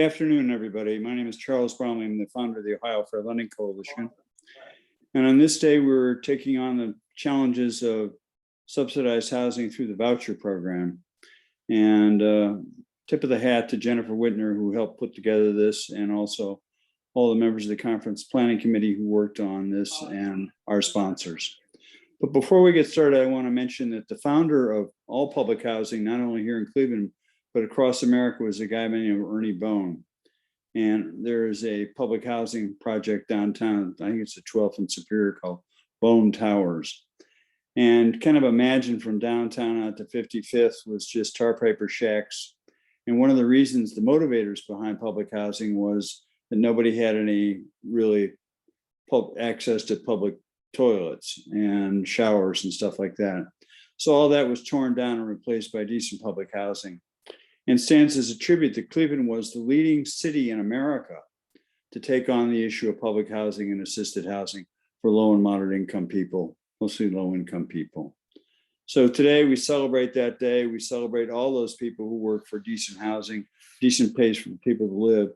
Good afternoon, everybody. My name is Charles Bromley. I'm the founder of the Ohio Fair Lending Coalition. And on this day, we're taking on the challenges of subsidized housing through the voucher program. And tip of the hat to Jennifer Whitner, who helped put together this, and also all the members of the conference planning committee who worked on this, and our sponsors. But before we get started, I want to mention that the founder of all public housing, not only here in Cleveland, but across America, was a guy by the name of Ernie Bone. And there is a public housing project downtown, I think it's the 12th and Superior, called Bone Towers. And kind of imagine from downtown out to 55th was just tar paper shacks. And one of the reasons, the motivators behind public housing, was that nobody had any really access to public toilets and showers and stuff like that. So all that was torn down and replaced by decent public housing. And stands as a tribute that Cleveland was the leading city in America to take on the issue of public housing and assisted housing for low and moderate income people, mostly low income people. So today we celebrate that day. We celebrate all those people who work for decent housing, decent place for people to live.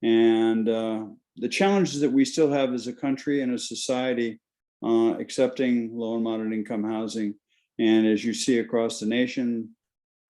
And the challenges that we still have as a country and a society accepting low and moderate income housing. And as you see across the nation,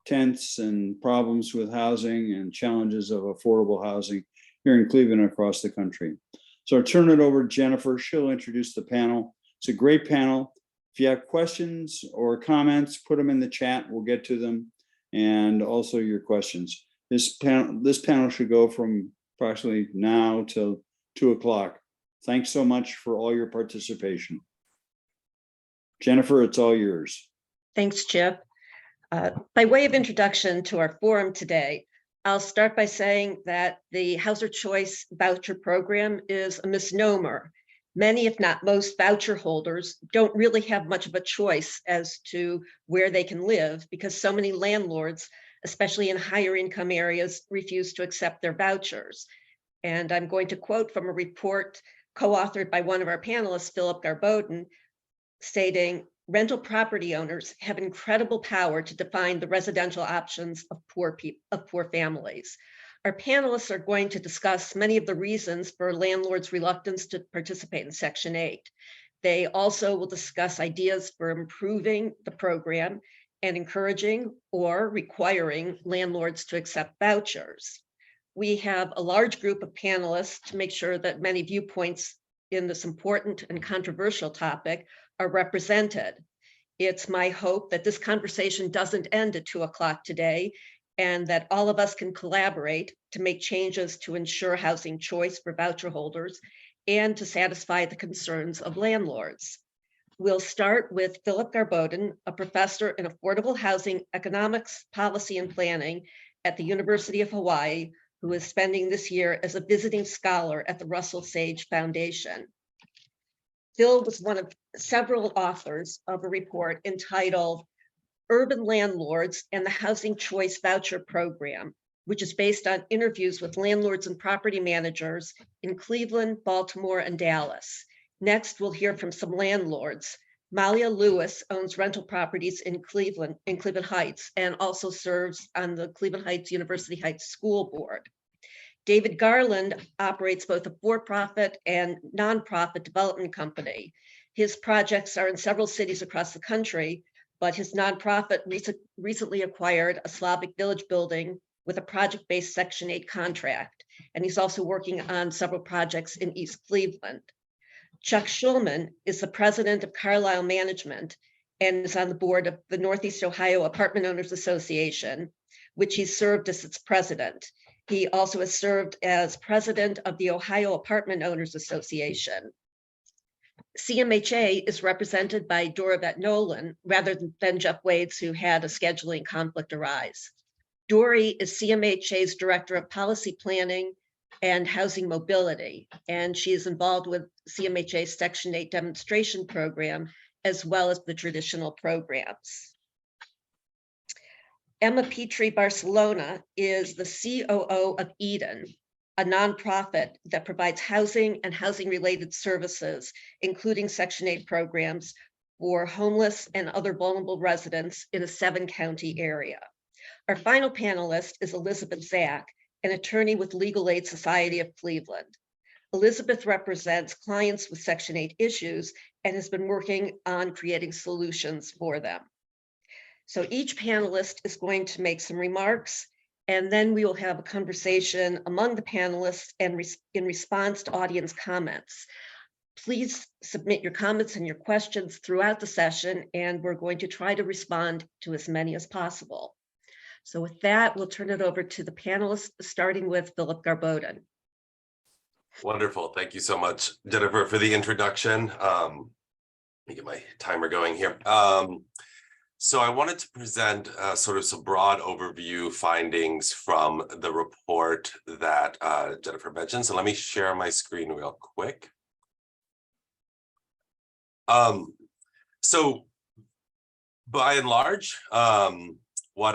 tents and problems with housing and challenges of affordable housing here in Cleveland and across the country. So I'll turn it over to Jennifer. She'll introduce the panel. It's a great panel. If you have questions or comments, put them in the chat. We'll get to them, and also your questions. This panel should go from approximately now till 2 o'clock. Thanks so much for all your participation. Jennifer, it's all yours. Thanks, Chip. By way of introduction to our forum today, I'll start by saying that the Housing Choice Voucher Program is a misnomer. Many, if not most, voucher holders don't really have much of a choice as to where they can live, because so many landlords, especially in higher income areas, refuse to accept their vouchers. And I'm going to quote from a report co-authored by one of our panelists, Philip Garboden, stating, "Rental property owners have incredible power to define the residential options of poor families." Our panelists are going to discuss many of the reasons for landlords' reluctance to participate in Section 8. They also will discuss ideas for improving the program and encouraging or requiring landlords to accept vouchers. We have a large group of panelists to make sure that many viewpoints in this important and controversial topic are represented. It's my hope that this conversation doesn't end at 2 o'clock today, and that all of us can collaborate to make changes to ensure housing choice for voucher holders and to satisfy the concerns of landlords. We'll start with Philip Garboden, a professor in affordable housing economics, policy, and planning at the University of Hawaii, who is spending this year as a visiting scholar at the Russell Sage Foundation. Phil was one of several authors of a report entitled Urban Landlords and the Housing Choice Voucher Program, which is based on interviews with landlords and property managers in Cleveland, Baltimore, and Dallas. Next, we'll hear from some landlords. Malia Lewis owns rental properties in Cleveland Heights, and also serves on the Cleveland Heights University Heights School Board. David Garland operates both a for-profit and nonprofit development company. His projects are in several cities across the country, but his nonprofit recently acquired a Slavic village building with a project-based Section 8 contract, and he's also working on several projects in East Cleveland. Chuck Schulman is the president of Carlisle Management and is on the board of the Northeast Ohio Apartment Owners Association, which he served as its president. He also has served as president of the Ohio Apartment Owners Association. CMHA is represented by Dora Nolan rather than Jeff Wades, who had a scheduling conflict arise. Dory is CMHA's Director of Policy Planning and Housing Mobility, and she is involved with CMHA's Section 8 demonstration program, as well as the traditional programs. Emma Petrie Barcelona is the COO of Eden, a nonprofit that provides housing and housing-related services, including Section 8 programs for homeless and other vulnerable residents in a 7-county area. Our final panelist is Elizabeth Zach, an attorney with Legal Aid Society of Cleveland. Elizabeth represents clients with Section 8 issues and has been working on creating solutions for them. So each panelist is going to make some remarks, and then we will have a conversation among the panelists and in response to audience comments. Please submit your comments and your questions throughout the session, and we're going to try to respond to as many as possible. So with that, we'll turn it over to the panelists, starting with Philip Garboden. Wonderful. Thank you so much, Jennifer, for the introduction. Let me get my timer going here. So I wanted to present sort of some broad overview findings from the report that Jennifer mentioned. So let me share my screen real quick. So by and large, what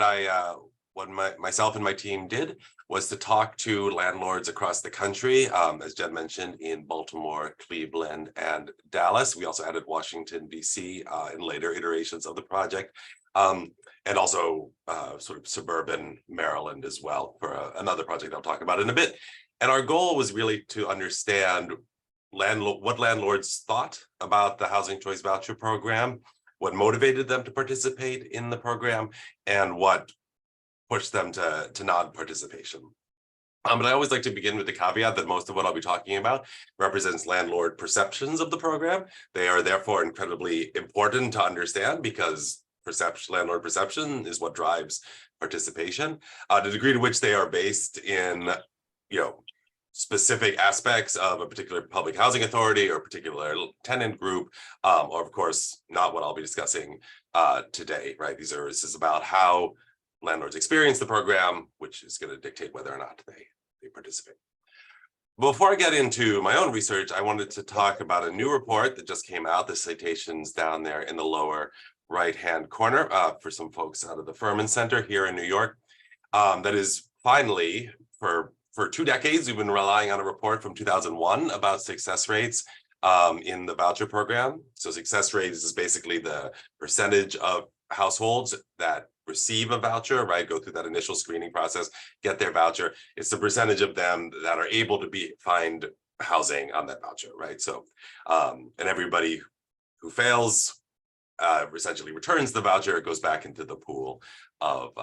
myself and my team did was to talk to landlords across the country, as Jen mentioned, in Baltimore, Cleveland, and Dallas. We also added Washington, D.C. In later iterations of the project, and also sort of suburban Maryland as well for another project I'll talk about in a bit. And our goal was really to understand what landlords thought about the Housing Choice Voucher Program, what motivated them to participate in the program, and what pushed them to non-participation. But I always like to begin with the caveat that most of what I'll be talking about represents landlord perceptions of the program. They are therefore incredibly important to understand because landlord perception is what drives participation. The degree to which they are based in, specific aspects of a particular public housing authority or particular tenant group, or of course, not what I'll be discussing today, right? This is about how landlords experience the program, which is going to dictate whether or not they participate. Before I get into my own research, I wanted to talk about a new report that just came out. The citation's down there in the lower right-hand corner for some folks out of the Furman Center here in New York. That is finally, for 2 decades, we've been relying on a report from 2001 about success rates in the voucher program. So success rates is basically the percentage of households that receive a voucher, right? Go through that initial screening process, get their voucher. It's the percentage of them that are able to find housing on that voucher, right? So, and everybody who fails essentially returns the voucher. It goes back into the pool of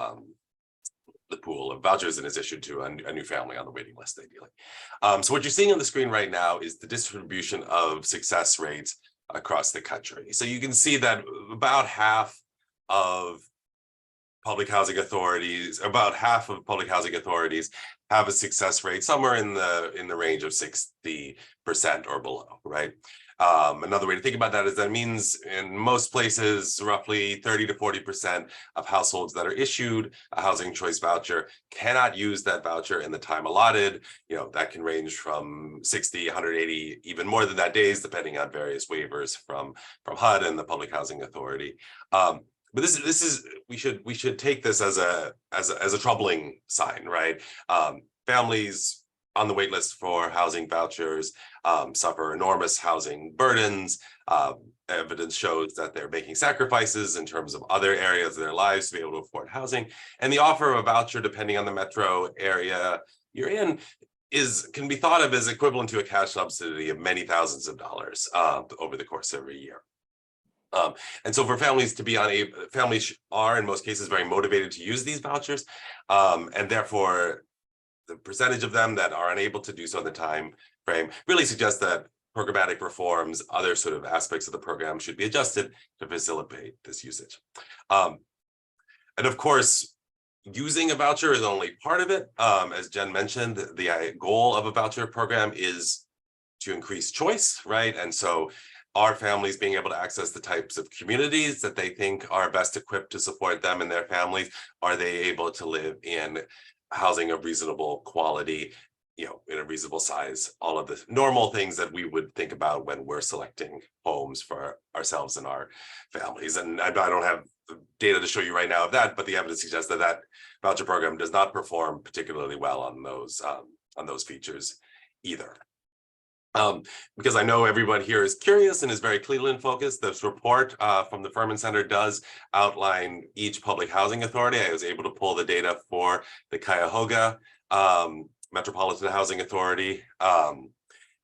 vouchers and is issued to a new family on the waiting list, ideally. So what you're seeing on the screen right now is the distribution of success rates across the country. So you can see that about half of public housing authorities have a success rate somewhere in the range of 60% or below, right? Another way to think about that is that means in most places, roughly 30 to 40% of households that are issued a housing choice voucher cannot use that voucher in the time allotted. That can range from 60, 180, even more than that days, depending on various waivers from HUD and the Public Housing Authority. But this is we should take this as a troubling sign, right? Families on the wait list for housing vouchers suffer enormous housing burdens. Evidence shows that they're making sacrifices in terms of other areas of their lives to be able to afford housing. And the offer of a voucher, depending on the metro area you're in, can be thought of as equivalent to a cash subsidy of many thousands of dollars over the course of a year. And so for families families are in most cases very motivated to use these vouchers, and therefore the percentage of them that are unable to do so in the time frame really suggests that programmatic reforms, other sort of aspects of the program should be adjusted to facilitate this usage. And of course, using a voucher is only part of it. As Jen mentioned, the goal of a voucher program is to increase choice, right? And so are families being able to access the types of communities that they think are best equipped to support them and their families? Are they able to live in housing of reasonable quality, in a reasonable size? All of the normal things that we would think about when we're selecting homes for ourselves and our families. And I don't have data to show you right now of that, but the evidence suggests that voucher program does not perform particularly well on those features either. Because I know everyone here is curious and is very Cleveland focused. This report from the Furman Center does outline each public housing authority. I was able to pull the data for the Cuyahoga Metropolitan Housing Authority.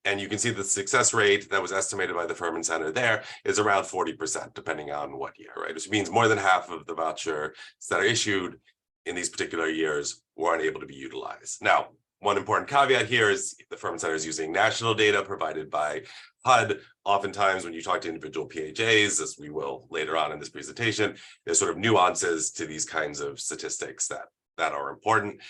And you can see the success rate that was estimated by the Furman Center there is around 40%, depending on what year, right? Which means more than half of the vouchers that are issued in these particular years were unable to be utilized. Now, one important caveat here is the Furman Center is using national data provided by HUD. Oftentimes, when you talk to individual PHAs, as we will later on in this presentation, there's sort of nuances to these kinds of statistics that are important.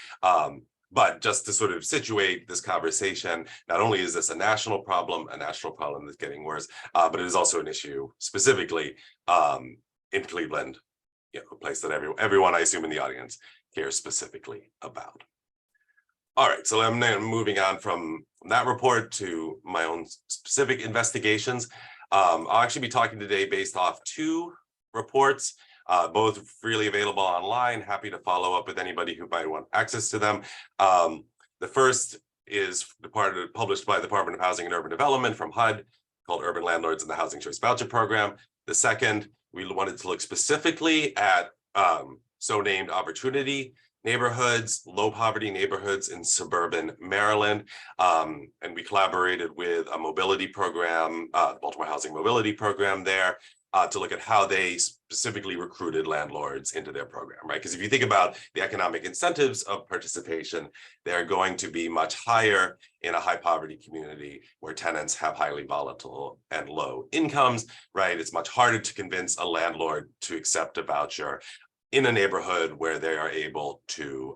But just to sort of situate this conversation, not only is this a national problem that's getting worse, but it is also an issue specifically in Cleveland, a place that everyone, I assume, in the audience cares specifically about. All right, so I'm now moving on from that report to my own specific investigations. I'll actually be talking today based off 2 reports. Both freely available online. Happy to follow up with anybody who might want access to them. The first is published by the Department of Housing and Urban Development from HUD, called Urban Landlords and the Housing Choice Voucher Program. The second, we wanted to look specifically at so-named opportunity neighborhoods, low poverty neighborhoods in suburban Maryland. And we collaborated with a mobility program, the Baltimore Housing Mobility Program there, to look at how they specifically recruited landlords into their program, right? Because if you think about the economic incentives of participation, they're going to be much higher in a high poverty community where tenants have highly volatile and low incomes, right? It's much harder to convince a landlord to accept a voucher in a neighborhood where they are able to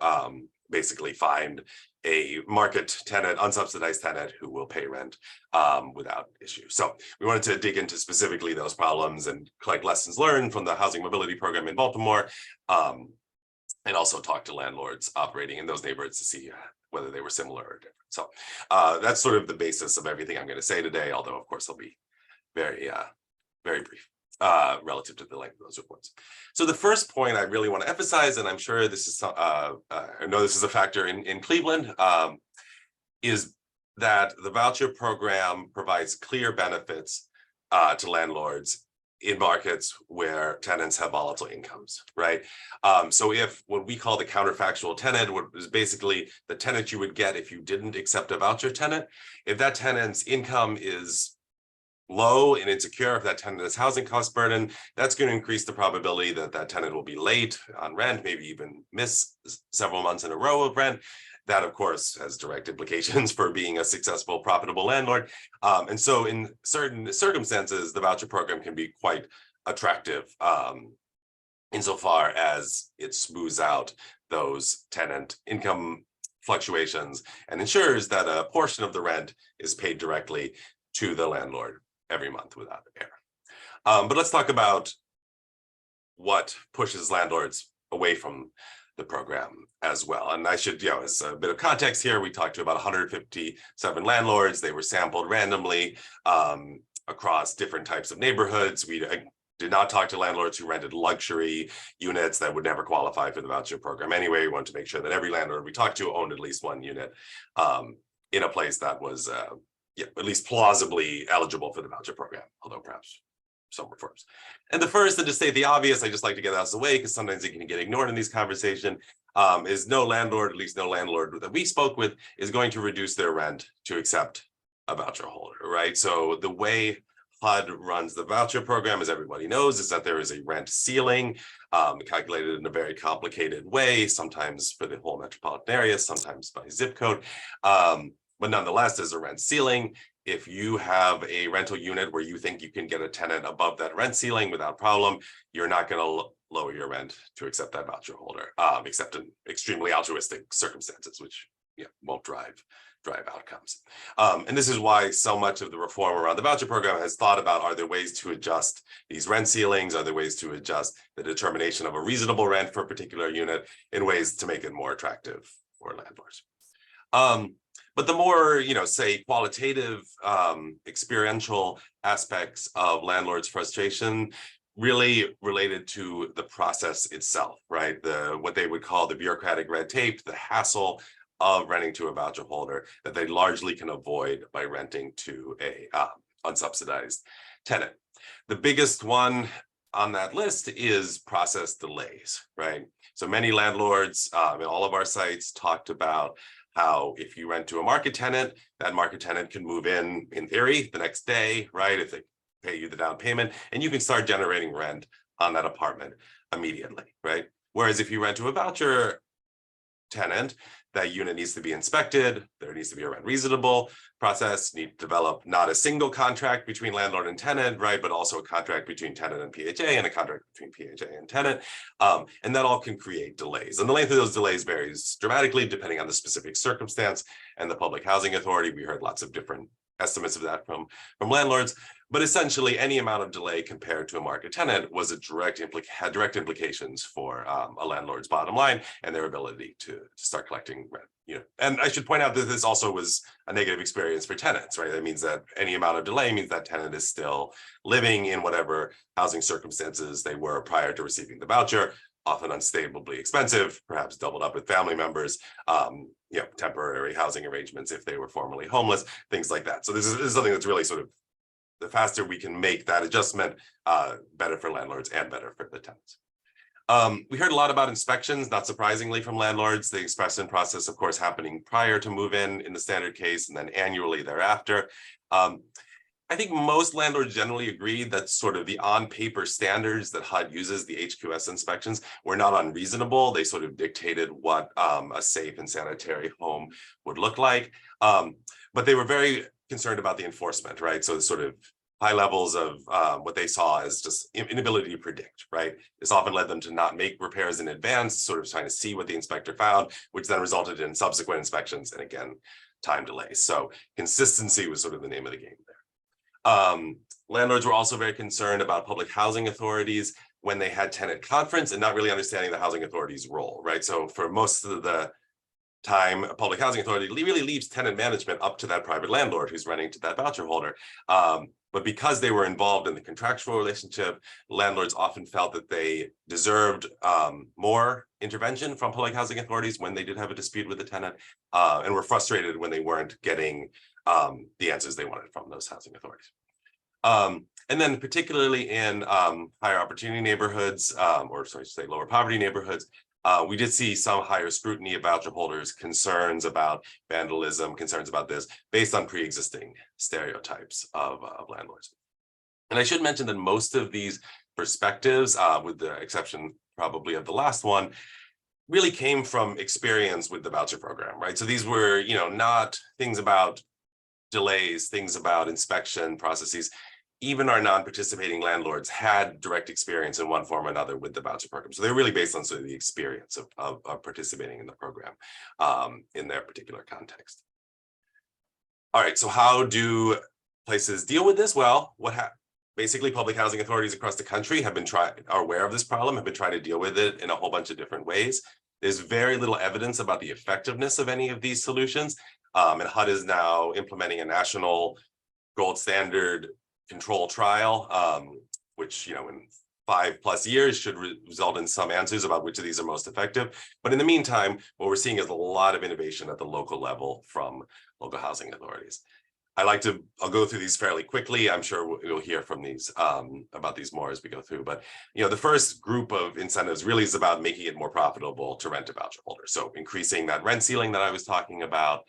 basically find a market tenant, unsubsidized tenant who will pay rent without issue. So we wanted to dig into specifically those problems and collect lessons learned from the housing mobility program in Baltimore, and also talk to landlords operating in those neighborhoods to see whether they were similar or different. So that's sort of the basis of everything I'm going to say today, although of course I'll be very, very brief relative to the length of those reports. So the first point I really want to emphasize, and I'm sure this is, I know this is a factor in Cleveland, is that the voucher program provides clear benefits to landlords in markets where tenants have volatile incomes, right? So if what we call the counterfactual tenant, what is basically the tenant you would get if you didn't accept a voucher tenant, if that tenant's income is low and insecure, if that tenant has housing cost burden, that's going to increase the probability that that tenant will be late on rent, maybe even miss several months in a row of rent. That, of course, has direct implications for being a successful, profitable landlord. And so in certain circumstances, the voucher program can be quite attractive insofar as it smooths out those tenant income fluctuations and ensures that a portion of the rent is paid directly to the landlord every month without error. But let's talk about what pushes landlords away from the program as well. And I should, as a bit of context here, we talked to about 157 landlords. They were sampled randomly across different types of neighborhoods. We did not talk to landlords who rented luxury units that would never qualify for the voucher program anyway. We wanted to make sure that every landlord we talked to owned at least one unit in a place that was at least plausibly eligible for the voucher program, although perhaps some reforms. And the first, and to state the obvious, I just like to get out of the way because sometimes it can get ignored in these conversations, is no landlord, at least no landlord that we spoke with, is going to reduce their rent to accept a voucher holder, right? So the way HUD runs the voucher program, as everybody knows, is that there is a rent ceiling calculated in a very complicated way, sometimes for the whole metropolitan area, sometimes by zip code. But nonetheless, there's a rent ceiling. If you have a rental unit where you think you can get a tenant above that rent ceiling without problem, you're not going to lower your rent to accept that voucher holder, except in extremely altruistic circumstances, which won't drive outcomes. And this is why so much of the reform around the voucher program has thought about, are there ways to adjust these rent ceilings? Are there ways to adjust the determination of a reasonable rent for a particular unit in ways to make it more attractive for landlords? But the more, say, qualitative, experiential aspects of landlords' frustration really related to the process itself, right? What they would call the bureaucratic red tape, the hassle of renting to a voucher holder that they largely can avoid by renting to a unsubsidized tenant. The biggest one on that list is process delays, right? So many landlords in all of our sites talked about how if you rent to a market tenant, that market tenant can move in theory, the next day, right? If they pay you the down payment, and you can start generating rent on that apartment immediately, right? Whereas if you rent to a voucher tenant, that unit needs to be inspected. There needs to be a rent reasonable process. Need to develop not a single contract between landlord and tenant, right, but also a contract between tenant and PHA and a contract between PHA and tenant. And that all can create delays. And the length of those delays varies dramatically depending on the specific circumstance and the public housing authority. We heard lots of different estimates of that from landlords, but essentially any amount of delay compared to a market tenant was had direct implications for a landlord's bottom line and their ability to start collecting rent. And I should point out that this also was a negative experience for tenants, right? That means that any amount of delay means that tenant is still living in whatever housing circumstances they were prior to receiving the voucher, often unstably expensive, perhaps doubled up with family members, temporary housing arrangements if they were formerly homeless, things like that. So this is something that's really sort of, the faster we can make that adjustment, better for landlords and better for the tenants. We heard a lot about inspections, not surprisingly, from landlords. The inspection process, of course, happening prior to move-in the standard case, and then annually thereafter. I think most landlords generally agree that sort of the on-paper standards that HUD uses, the HQS inspections, were not unreasonable. They sort of dictated what a safe and sanitary home would look like. But they were very concerned about the enforcement, right? So the sort of high levels of what they saw as just inability to predict, right? This often led them to not make repairs in advance, sort of trying to see what the inspector found, which then resulted in subsequent inspections and again, time delays. So consistency was sort of the name of the game there. Landlords were also very concerned about public housing authorities when they had tenant conference and not really understanding the housing authority's role, right? So for most of the time, a public housing authority really leaves tenant management up to that private landlord who's renting to that voucher holder. But because they were involved in the contractual relationship, landlords often felt that they deserved more intervention from public housing authorities when they did have a dispute with the tenant, and were frustrated when they weren't getting the answers they wanted from those housing authorities. And then particularly in higher opportunity neighborhoods, or sorry to say lower poverty neighborhoods, we did see some higher scrutiny of voucher holders, concerns about vandalism, concerns about this based on pre-existing stereotypes of landlords. And I should mention that most of these perspectives, with the exception probably of the last one, really came from experience with the voucher program, right? So these were, not things about delays, things about inspection processes. Even our non-participating landlords had direct experience in one form or another with the voucher program. So they're really based on sort of the experience of participating in the program in their particular context. All right, so how do places deal with this? Well, basically public housing authorities across the country are aware of this problem, have been trying to deal with it in a whole bunch of different ways. There's very little evidence about the effectiveness of any of these solutions. And HUD is now implementing a national gold standard control trial, which, in 5+ years should result in some answers about which of these are most effective. But in the meantime, what we're seeing is a lot of innovation at the local level from local housing authorities. I'll go through these fairly quickly. I'm sure you'll hear from these about these more as we go through. But the first group of incentives really is about making it more profitable to rent a voucher holder. So increasing that rent ceiling that I was talking about,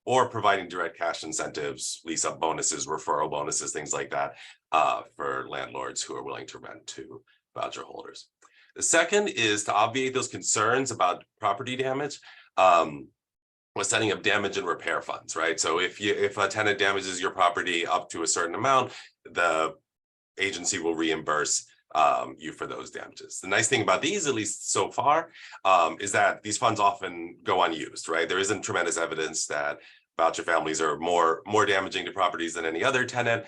or providing direct cash incentives, lease up bonuses, referral bonuses, things like that, for landlords who are willing to rent to voucher holders. The second is to obviate those concerns about property damage. Was setting up damage and repair funds, right? So if a tenant damages your property up to a certain amount, the agency will reimburse you for those damages. The nice thing about these, at least so far, is that these funds often go unused, right? There isn't tremendous evidence that voucher families are more damaging to properties than any other tenant,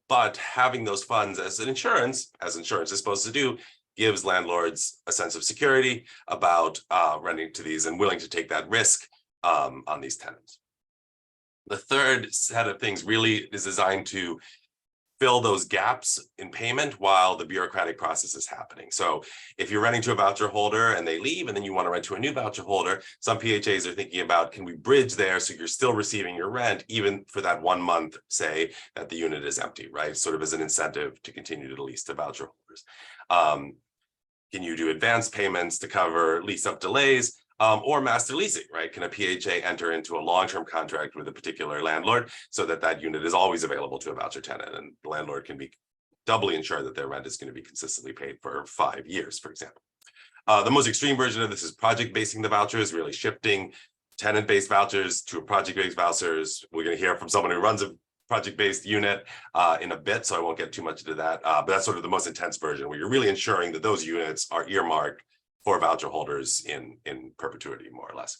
but having those funds as insurance is supposed to do, gives landlords a sense of security about renting to these and willing to take that risk on these tenants. The third set of things really is designed to fill those gaps in payment while the bureaucratic process is happening. So if you're renting to a voucher holder and they leave and then you want to rent to a new voucher holder, some PHAs are thinking about, can we bridge there so you're still receiving your rent even for that 1 month, say, that the unit is empty, right? Sort of as an incentive to continue to lease to voucher holders. Can you do advance payments to cover lease up delays? Or master leasing, right? Can a PHA enter into a long-term contract with a particular landlord so that that unit is always available to a voucher tenant, and the landlord can be doubly ensure that their rent is going to be consistently paid for 5 years, for example. The most extreme version of this is project-basing the vouchers, really shifting tenant-based vouchers to project-based vouchers. We're going to hear from someone who runs a project-based unit in a bit, so I won't get too much into that. But that's sort of the most intense version, where you're really ensuring that those units are earmarked for voucher holders in perpetuity, more or less.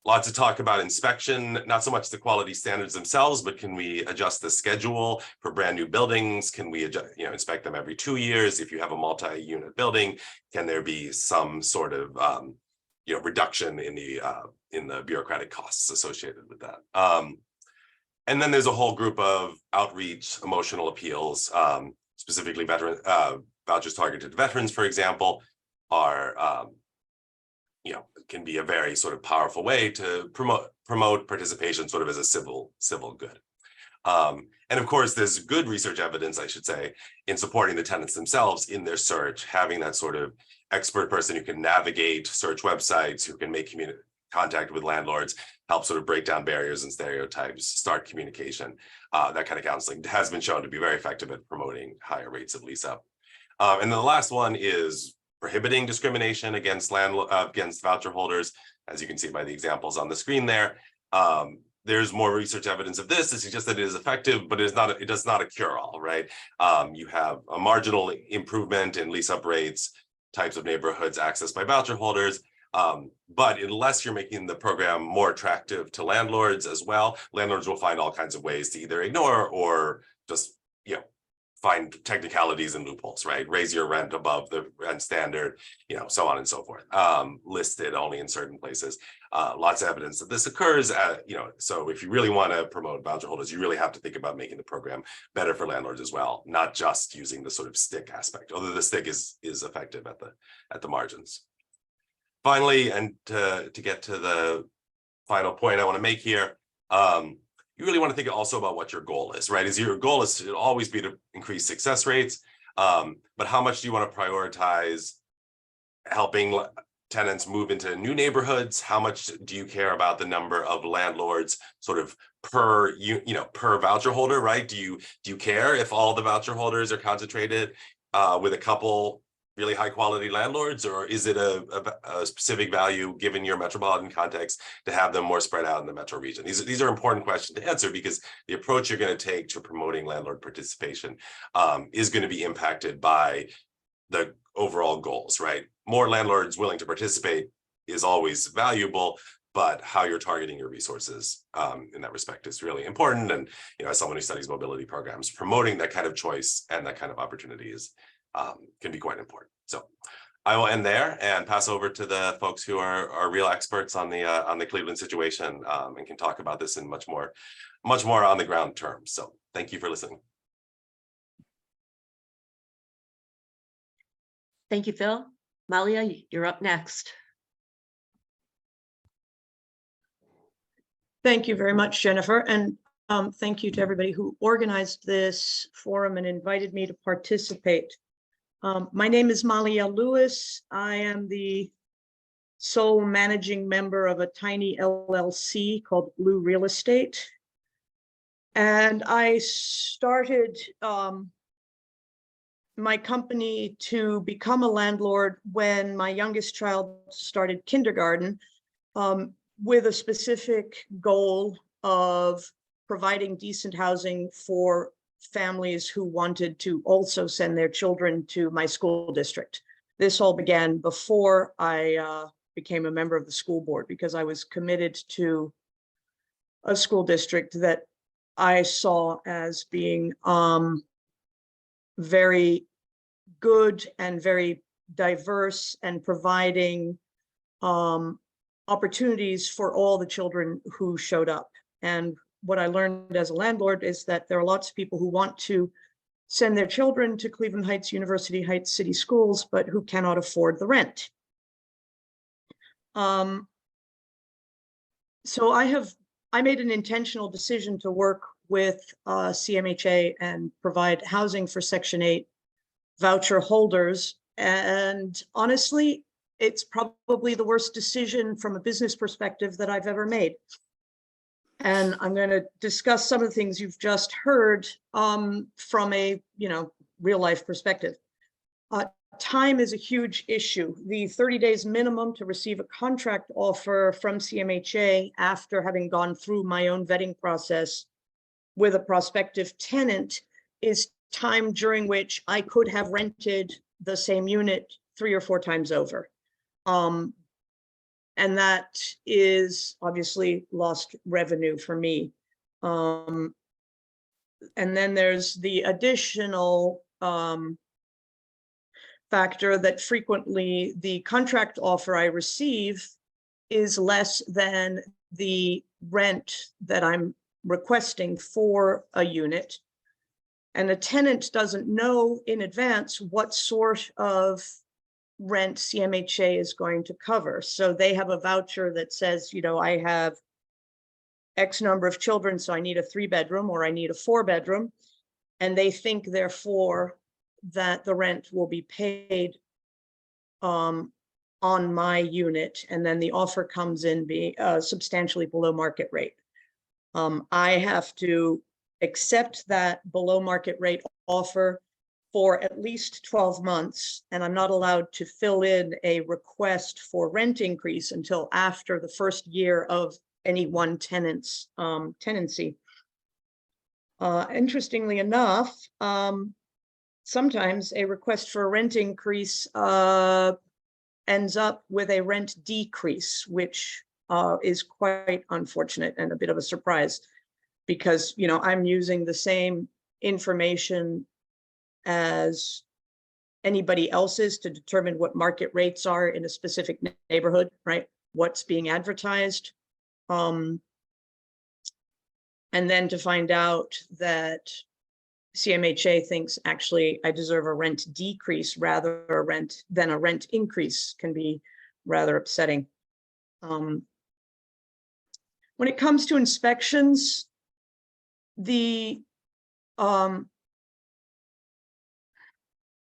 Lots of talk about inspection, not so much the quality standards themselves, but can we adjust the schedule for brand new buildings? Can we adjust, inspect them every 2 years? If you have a multi-unit building, can there be some sort of reduction in the bureaucratic costs associated with that? And then there's a whole group of outreach, emotional appeals, specifically veteran vouchers targeted to veterans, for example, are can be a very sort of powerful way to promote participation sort of as a civil good. And of course, there's good research evidence, I should say, in supporting the tenants themselves in their search, having that sort of expert person who can navigate search websites, who can make contact with landlords, help sort of break down barriers and stereotypes, start communication. That kind of counseling has been shown to be very effective at promoting higher rates of lease up. And then the last one is prohibiting discrimination against voucher holders, as you can see by the examples on the screen there. There's more research evidence of this to suggest that it is effective, but it does not a cure-all, right? You have a marginal improvement in lease-up rates, types of neighborhoods accessed by voucher holders, but unless you're making the program more attractive to landlords as well, landlords will find all kinds of ways to either ignore or just find technicalities and loopholes, right? Raise your rent above the rent standard, so on and so forth. Listed only in certain places. Lots of evidence that this occurs. So if you really want to promote voucher holders, you really have to think about making the program better for landlords as well, not just using the sort of stick aspect, although the stick is effective at the margins. Finally, and to get to the final point I want to make here, you really want to think also about what your goal is, right? Your goal is to always be to increase success rates, but how much do you want to prioritize helping tenants move into new neighborhoods? How much do you care about the number of landlords sort of per voucher holder, right? Do you care if all the voucher holders are concentrated with a couple really high quality landlords, or is it a specific value given your metropolitan context to have them more spread out in the metro region? These are important questions to answer, because the approach you're going to take to promoting landlord participation is going to be impacted by the overall goals, right? More landlords willing to participate is always valuable, but how you're targeting your resources in that respect is really important. And as someone who studies mobility programs, promoting that kind of choice and that kind of opportunities can be quite important. So I will end there and pass over to the folks who are real experts on the Cleveland situation and can talk about this in much more on the ground terms. So thank you for listening. Thank you, Phil. Malia, you're up next. Thank you very much, Jennifer. And thank you to everybody who organized this forum and invited me to participate. My name is Malia Lewis. I am the sole managing member of a tiny LLC called Blue Real Estate. And I started my company to become a landlord when my youngest child started kindergarten, with a specific goal of providing decent housing for families who wanted to also send their children to my school district. This all began before I became a member of the school board, because I was committed to a school district that I saw as being very good and very diverse and providing opportunities for all the children who showed up. And what I learned as a landlord is that there are lots of people who want to send their children to Cleveland Heights, University Heights city schools, but who cannot afford the rent. So I made an intentional decision to work with CMHA and provide housing for Section 8 voucher holders. And honestly, it's probably the worst decision from a business perspective that I've ever made. And I'm going to discuss some of the things you've just heard from a real life perspective. Time is a huge issue. The 30 days minimum to receive a contract offer from CMHA after having gone through my own vetting process with a prospective tenant is time during which I could have rented the same unit 3 or 4 times over. And that is obviously lost revenue for me. And then there's the additional factor that frequently the contract offer I receive is less than the rent that I'm requesting for a unit. And a tenant doesn't know in advance what sort of rent CMHA is going to cover. So they have a voucher that says, I have X number of children, so I need a 3-bedroom or I need a 4-bedroom. And they think, therefore, that the rent will be paid on my unit. And then the offer comes in being substantially below market rate. I have to accept that below market rate offer for at least 12 months, and I'm not allowed to fill in a request for rent increase until after the first year of any one tenant's tenancy. Interestingly enough, sometimes a request for a rent increase ends up with a rent decrease, which is quite unfortunate and a bit of a surprise, because I'm using the same information as anybody else's to determine what market rates are in a specific neighborhood, right? What's being advertised. And then to find out that CMHA thinks actually I deserve a rent decrease rather than a rent increase can be rather upsetting. When it comes to inspections, the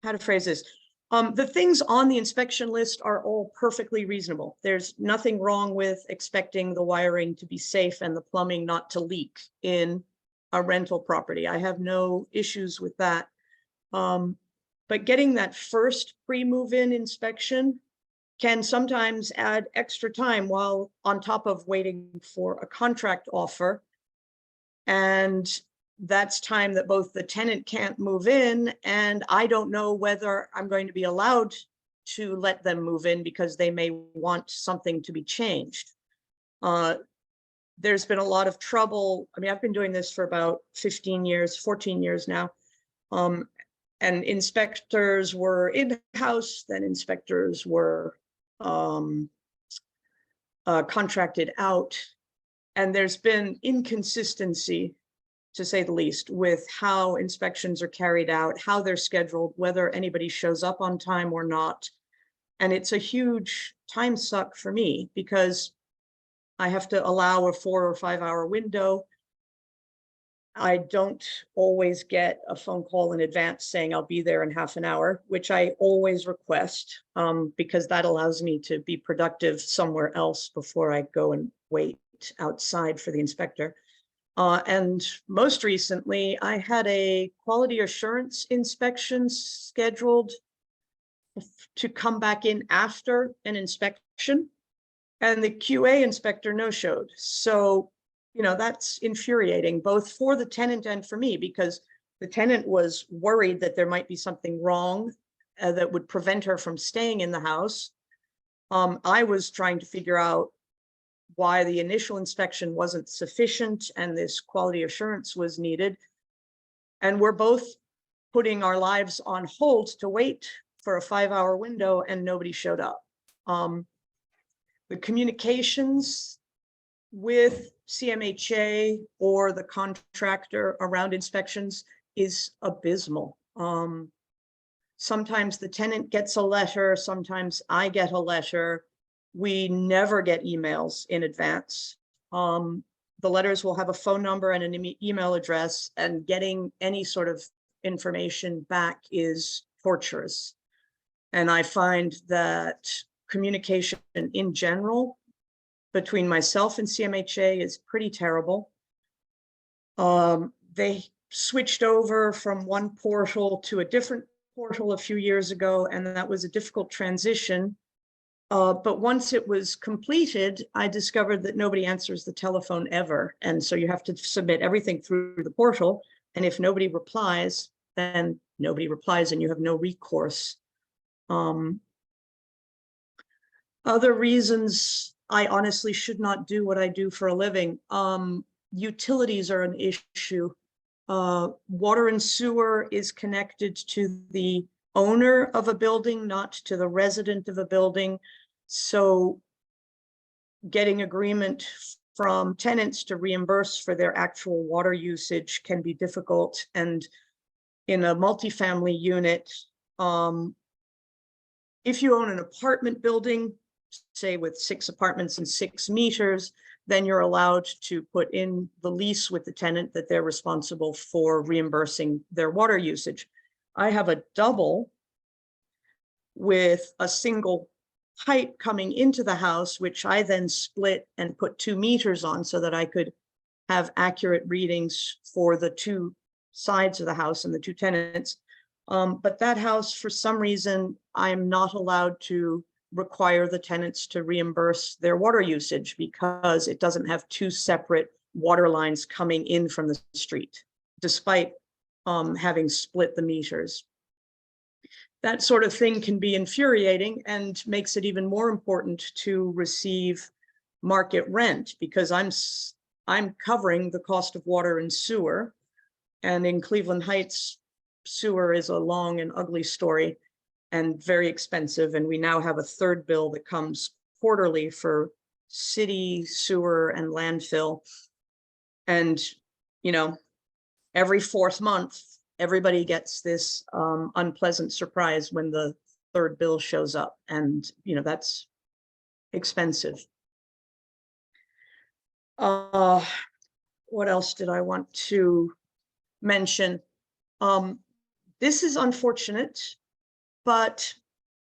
how to phrase this? The things on the inspection list are all perfectly reasonable. There's nothing wrong with expecting the wiring to be safe and the plumbing not to leak in a rental property. I have no issues with that. But getting that first pre-move-in inspection can sometimes add extra time while on top of waiting for a contract offer. And that's time that both the tenant can't move in, and I don't know whether I'm going to be allowed to let them move in because they may want something to be changed. There's been a lot of trouble. I mean, I've been doing this for about 14 years now. And inspectors were in-house, then inspectors were contracted out. And there's been inconsistency, to say the least, with how inspections are carried out, how they're scheduled, whether anybody shows up on time or not. And it's a huge time suck for me because I have to allow a 4 or 5 hour window. I don't always get a phone call in advance saying I'll be there in half an hour, which I always request because that allows me to be productive somewhere else before I go and wait outside for the inspector. And most recently, I had a quality assurance inspection scheduled to come back in after an inspection, and the QA inspector no-showed. So, that's infuriating, both for the tenant and for me, because the tenant was worried that there might be something wrong that would prevent her from staying in the house. I was trying to figure out why the initial inspection wasn't sufficient and this quality assurance was needed. And we're both putting our lives on hold to wait for a 5 hour window and nobody showed up. The communications with CMHA or the contractor around inspections is abysmal. Sometimes the tenant gets a letter, sometimes I get a letter. We never get emails in advance. The letters will have a phone number and an email address, and getting any sort of information back is torturous. And I find that communication in general between myself and CMHA is pretty terrible. They switched over from one portal to a different portal a few years ago, and that was a difficult transition. But once it was completed, I discovered that nobody answers the telephone ever. And so you have to submit everything through the portal. And if nobody replies, then nobody replies and you have no recourse. Other reasons I honestly should not do what I do for a living. Utilities are an issue. Water and sewer is connected to the owner of a building, not to the resident of a building. So getting agreement from tenants to reimburse for their actual water usage can be difficult. And in a multifamily unit, if you own an apartment building, say with 6 apartments and 6 meters, then you're allowed to put in the lease with the tenant that they're responsible for reimbursing their water usage. I have a double with a single pipe coming into the house, which I then split and put 2 meters on so that I could have accurate readings for the 2 sides of the house and the 2 tenants. But that house, for some reason, I'm not allowed to require the tenants to reimburse their water usage because it doesn't have 2 separate water lines coming in from the street, despite having split the meters. That sort of thing can be infuriating and makes it even more important to receive market rent, because I'm covering the cost of water and sewer. And in Cleveland Heights, sewer is a long and ugly story and very expensive. And we now have a 3rd bill that comes quarterly for city sewer and landfill. And, you know, every 4th month, everybody gets this unpleasant surprise when the 3rd bill shows up. And, you know, that's expensive. What else did I want to mention? This is unfortunate, but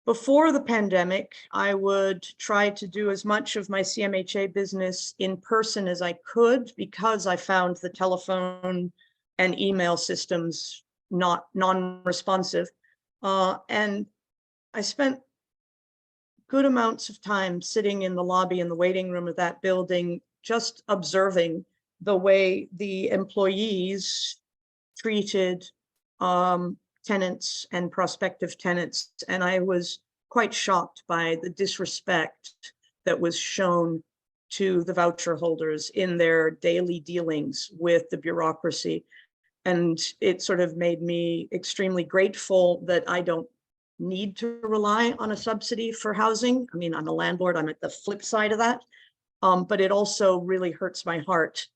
before the pandemic, I would try to do as much of my CMHA business in person as I could, because I found the telephone and email systems non-responsive. And I spent good amounts of time sitting in the lobby in the waiting room of that building, just observing the way the employees treated tenants and prospective tenants. And I was quite shocked by the disrespect that was shown to the voucher holders in their daily dealings with the bureaucracy. And it sort of made me extremely grateful that I don't need to rely on a subsidy for housing. I mean, I'm a landlord, I'm at the flip side of that. But it also really hurts my heart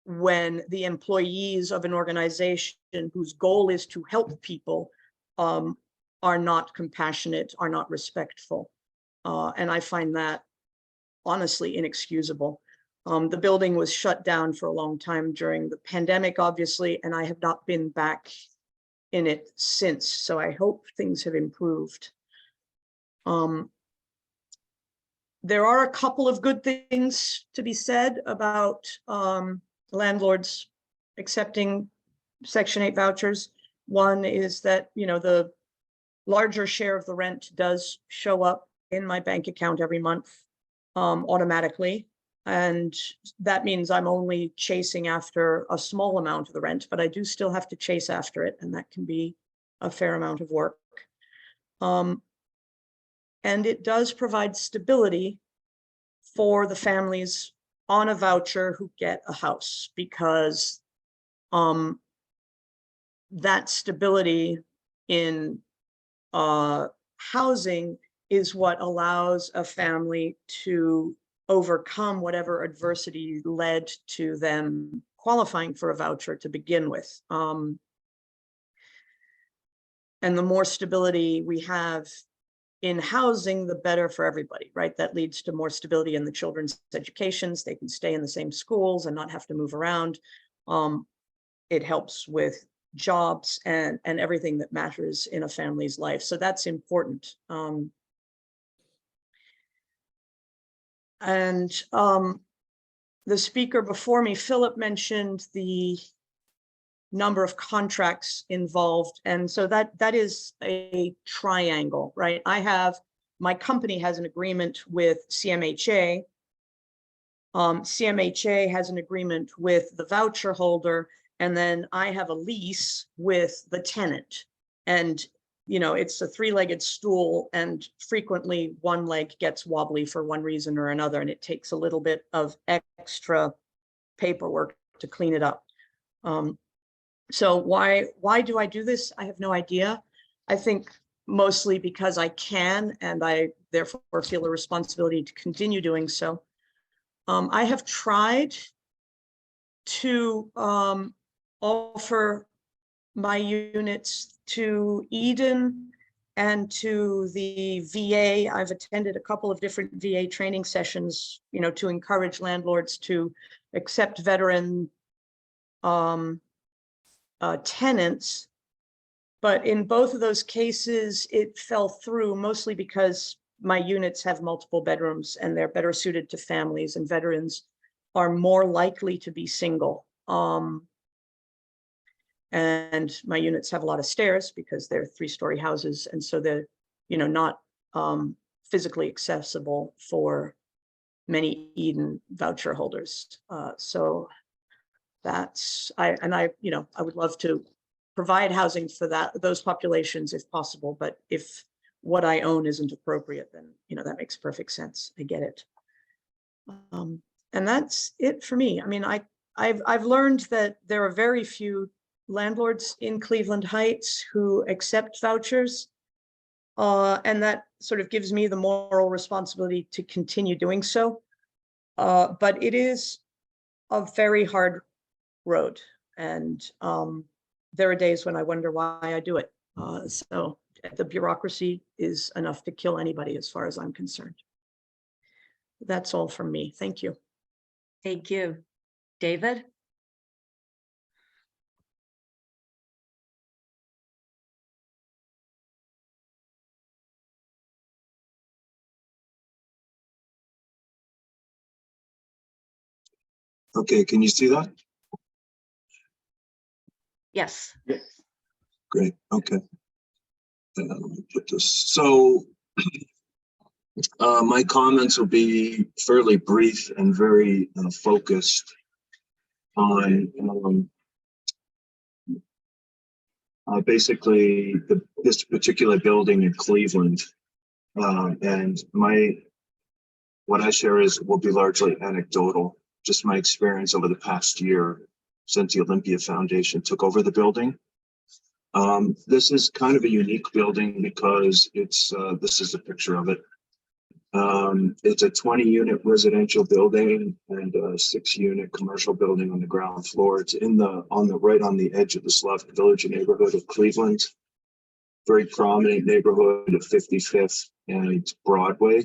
when the employees of an organization whose goal is to help people are not compassionate, are not respectful. And I find that honestly inexcusable. The building was shut down for a long time during the pandemic, obviously, and I have not been back in it since. So I hope things have improved. There are a couple of good things to be said about landlords accepting Section 8 vouchers. One is that, you know, the larger share of the rent does show up in my bank account every month automatically. And that means I'm only chasing after a small amount of the rent, but I do still have to chase after it. And that can be a fair amount of work. And it does provide stability for the families on a voucher who get a house, because that stability in housing is what allows a family to overcome whatever adversity led to them qualifying for a voucher to begin with. And the more stability we have in housing, the better for everybody, right? That leads to more stability in the children's educations. They can stay in the same schools and not have to move around. It helps with jobs and everything that matters in a family's life. So that's important. The speaker before me, Philip, mentioned the number of contracts involved. And so that is a triangle, right? My company has an agreement with CMHA. CMHA has an agreement with the voucher holder, and then I have a lease with the tenant. And, you know, it's a three-legged stool, and frequently one leg gets wobbly for one reason or another, and it takes a little bit of extra paperwork to clean it up. So why do I do this? I have no idea. I think mostly because I can, and I therefore feel a responsibility to continue doing so. I have tried to offer my units to Eden and to the VA. I've attended a couple of different VA training sessions, you know, to encourage landlords to accept veteran tenants. But in both of those cases, it fell through, mostly because my units have multiple bedrooms and they're better suited to families, and veterans are more likely to be single. And my units have a lot of stairs because they're 3-story houses. And so they're, you know, not physically accessible for many Eden voucher holders. So that's, I would love to provide housing for those populations if possible, but if what I own isn't appropriate, then, you know, that makes perfect sense. I get it. And that's it for me. I mean, I've learned that there are very few landlords in Cleveland Heights who accept vouchers. And that sort of gives me the moral responsibility to continue doing so. But it is a very hard road. And there are days when I wonder why I do it. So the bureaucracy is enough to kill anybody as far as I'm concerned. That's all from me. Thank you. Thank you. David? Okay, can you see that? Yes. Great, okay. Let me put this. So my comments will be fairly brief and very focused on basically this particular building in Cleveland. And what I share will be largely anecdotal, just my experience over the past year since the Olympia Foundation took over the building. This is kind of a unique building because this is a picture of it. It's a 20-unit residential building and a 6-unit commercial building on the ground floor. It's right on the edge of the Slavic Village neighborhood of Cleveland. Very prominent neighborhood of 55th and Broadway.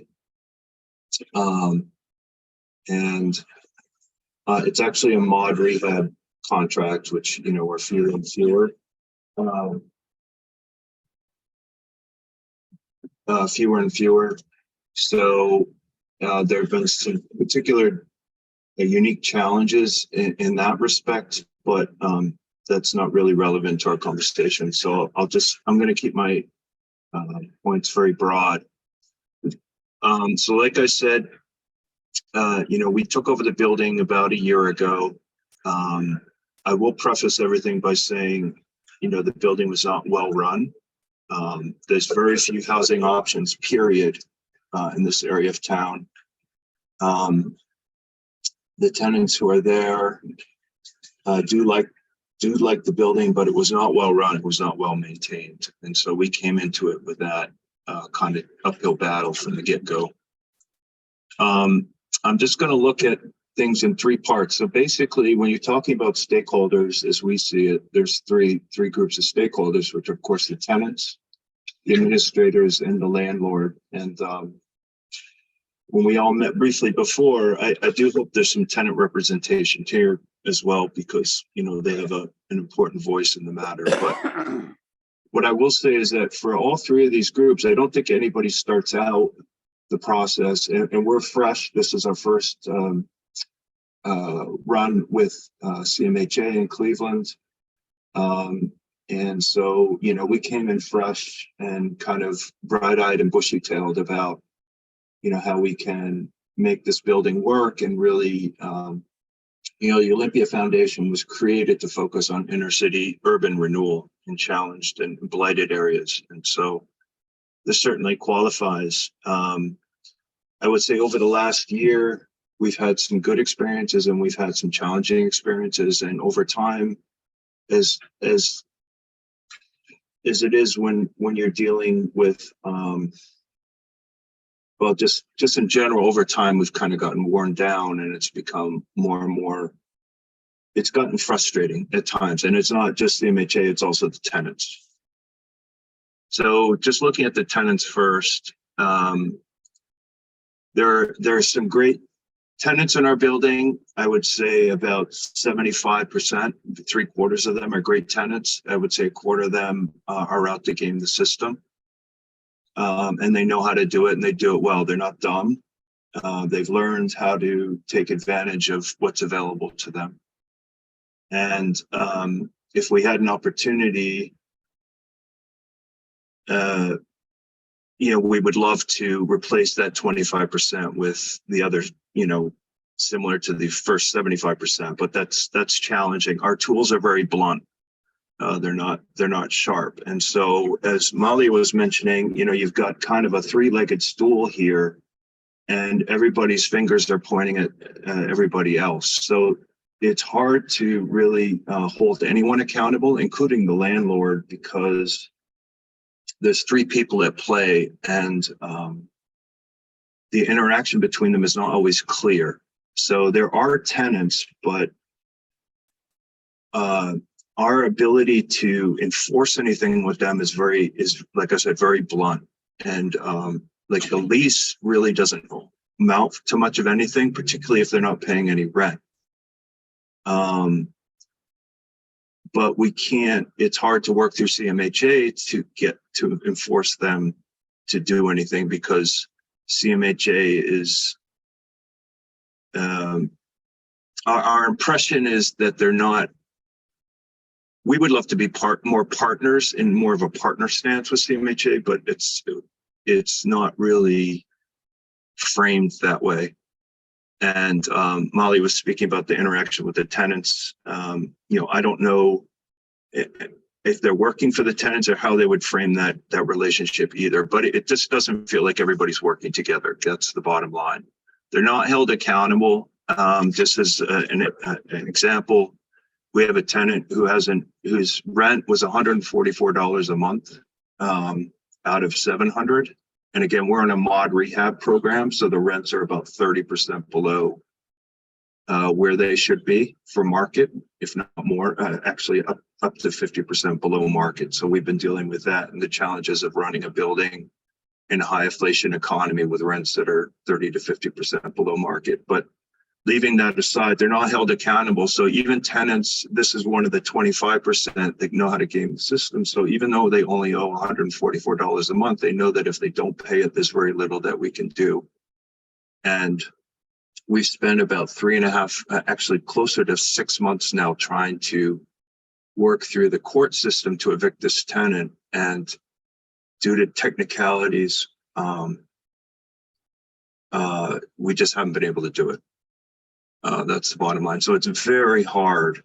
It's actually a mod rehab contract, which, you know, we're fewer and fewer. Fewer and fewer. So there have been some particular unique challenges in that respect, but that's not really relevant to our conversation. So I'm going to keep my points very broad. So like I said, you know, we took over the building about a year ago. I will preface everything by saying, you know, the building was not well run. There's very few housing options, period, in this area of town. The tenants who are there do like the building, but it was not well run. It was not well maintained. And so we came into it with that kind of uphill battle from the get-go. I'm just going to look at things in three parts. So basically, when you're talking about stakeholders, as we see it, there's three groups of stakeholders, which are, of course, the tenants, the administrators, and the landlord. And when we all met briefly before, I do hope there's some tenant representation here as well, because, you know, they have an important voice in the matter. But what I will say is that for all three of these groups, I don't think anybody starts out the process, and we're fresh. This is our first run with CMHA in Cleveland. And so, you know, we came in fresh and kind of bright-eyed and bushy-tailed about, you know, how we can make this building work. And really, you know, the Olympia Foundation was created to focus on inner city urban renewal in challenged and blighted areas. And so this certainly qualifies. I would say over the last year, we've had some good experiences and we've had some challenging experiences. And over time, as it is when you're dealing with, well, just in general, over time, we've kind of gotten worn down, and it's become more and more, it's gotten frustrating at times. And it's not just the MHA, it's also the tenants. So just looking at the tenants first, there are some great tenants in our building. I would say about 75%, 3/4 of them are great tenants. I would say 1/4 of them are out to game the system. And they know how to do it, and they do it well. They're not dumb. They've learned how to take advantage of what's available to them. And if we had an opportunity, you know, we would love to replace that 25% with the other, you know, similar to the first 75%, but that's challenging. Our tools are very blunt. They're not sharp. And so, as Molly was mentioning, you know, you've got kind of a three-legged stool here, and everybody's fingers are pointing at everybody else. So it's hard to really hold anyone accountable, including the landlord, because there's three people at play, and the interaction between them is not always clear. So there are tenants, but our ability to enforce anything with them is like I said, very blunt. And like the lease really doesn't amount to much of anything, particularly if they're not paying any rent. But we can't, it's hard to work through CMHA to get to enforce them to do anything, because CMHA is, our impression is that they're not, we would love to be more partners in more of a partner stance with CMHA, but it's not really framed that way. And Molly was speaking about the interaction with the tenants. You know, I don't know if they're working for the tenants or how they would frame that relationship either, but it just doesn't feel like everybody's working together. That's the bottom line. They're not held accountable. Just as an example, we have a tenant whose rent was $144 a month out of $700. And again, we're in a mod rehab program, so the rents are about 30% below where they should be for market, if not more, actually up to 50% below market. So we've been dealing with that and the challenges of running a building in a high inflation economy with rents that are 30 to 50% below market. But leaving that aside, they're not held accountable. So even tenants, this is one of the 25% that know how to game the system. So even though they only owe $144 a month, they know that if they don't pay it, there's very little that we can do. And we've spent about 3.5, actually closer to 6 months now, trying to work through the court system to evict this tenant. And due to technicalities, we just haven't been able to do it. That's the bottom line. So it's very hard.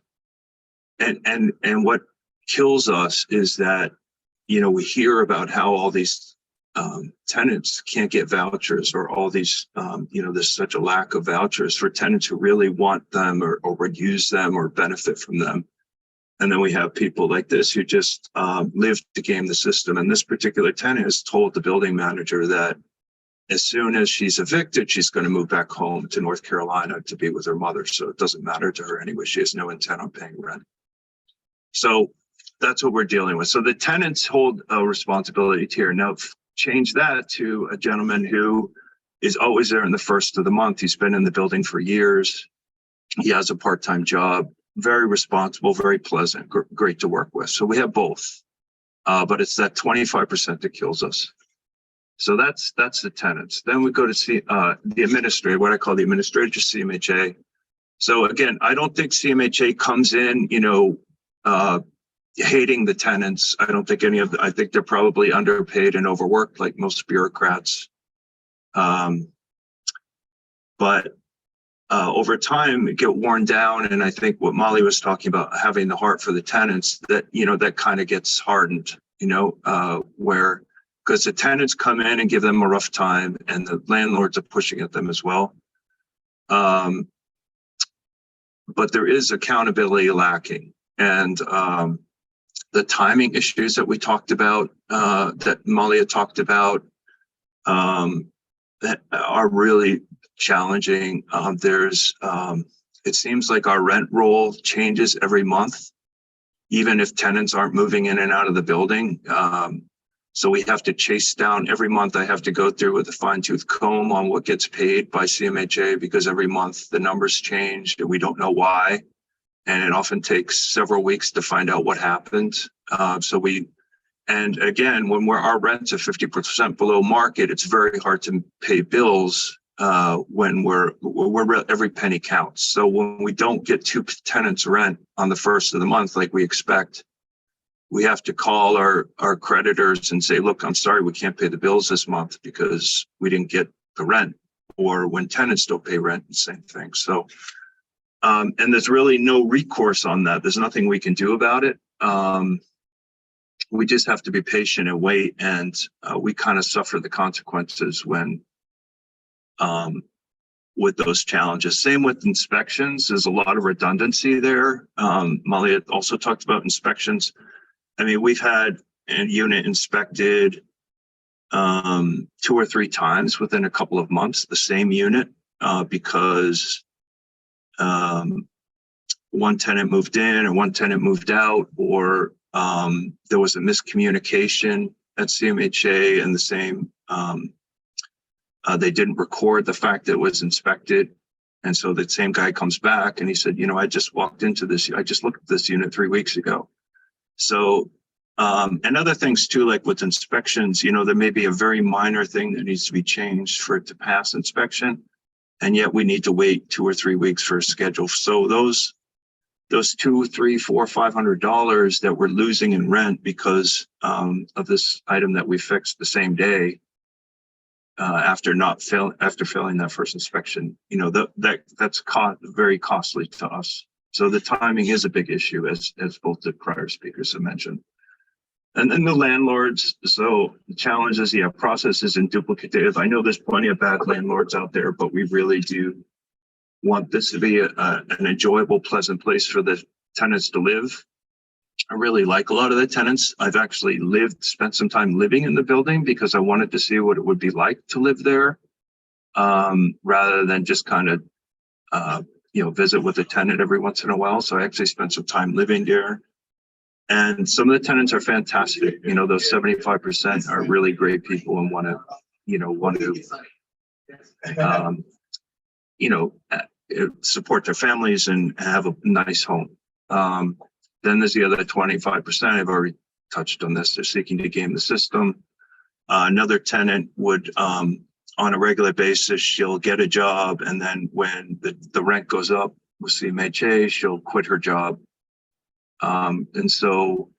And what kills us is that, you know, we hear about how all these tenants can't get vouchers, or all these, you know, there's such a lack of vouchers for tenants who really want them or would use them or benefit from them. And then we have people like this who just live to game the system. And this particular tenant has told the building manager that as soon as she's evicted, she's going to move back home to North Carolina to be with her mother. So it doesn't matter to her anyway. She has no intent on paying rent. So that's what we're dealing with. So the tenants hold a responsibility here. Now change that to a gentleman who is always there in the first of the month. He's been in the building for years. He has a part-time job, very responsible, very pleasant, great to work with. So we have both, but it's that 25% that kills us. So that's the tenants. Then we go to see the administrator, what I call the administrator, just CMHA. So again, I don't think CMHA comes in, hating the tenants. I don't think I think they're probably underpaid and overworked like most bureaucrats. But over time, it get worn down. And I think what Molly was talking about, having the heart for the tenants, that, that kind of gets hardened, where, because the tenants come in and give them a rough time and the landlords are pushing at them as well. But there is accountability lacking. And the timing issues that we talked about, that Molly had talked about, that are really challenging. It seems like our rent roll changes every month, even if tenants aren't moving in and out of the building. So we have to chase down every month. I have to go through with a fine-tooth comb on what gets paid by CMHA, because every month the numbers change and we don't know why. And it often takes several weeks to find out what happened. And again, when our rents are 50% below market, it's very hard to pay bills when every penny counts. So when we don't get 2 tenants rent on the first of the month like we expect, we have to call our creditors and say, look, I'm sorry, we can't pay the bills this month because we didn't get the rent. Or when tenants don't pay rent, the same thing. So, and there's really no recourse on that. There's nothing we can do about it. We just have to be patient and wait, and we kind of suffer the consequences when with those challenges. Same with inspections. There's a lot of redundancy there. Molly had also talked about inspections. I mean, we've had a unit inspected 2 or 3 times within a couple of months, the same unit, because one tenant moved in or one tenant moved out, or there was a miscommunication at CMHA, and the same, they didn't record the fact that it was inspected. And so the same guy comes back and he said, I just walked into this, I just looked at this unit 3 weeks ago. So, and other things too, like with inspections, there may be a very minor thing that needs to be changed for it to pass inspection. And yet we need to wait 2 or 3 weeks for a schedule. So those $200, $300, $400, $500 that we're losing in rent because of this item that we fixed the same day, after failing that first inspection, that's very costly to us. So the timing is a big issue, as both the prior speakers have mentioned. And then the landlords. So the challenge is, processes and duplicative. I know there's plenty of bad landlords out there, but we really do want this to be an enjoyable, pleasant place for the tenants to live. I really like a lot of the tenants. I've actually spent some time living in the building because I wanted to see what it would be like to live there, rather than just kind of, visit with a tenant every once in a while. So I actually spent some time living there. And some of the tenants are fantastic. Those 75% are really great people and want to support their families and have a nice home. Then there's the other 25%. I've already touched on this. They're seeking to game the system. Another tenant would, on a regular basis, she'll get a job, and then when the rent goes up with CMHA, she'll quit her job. And so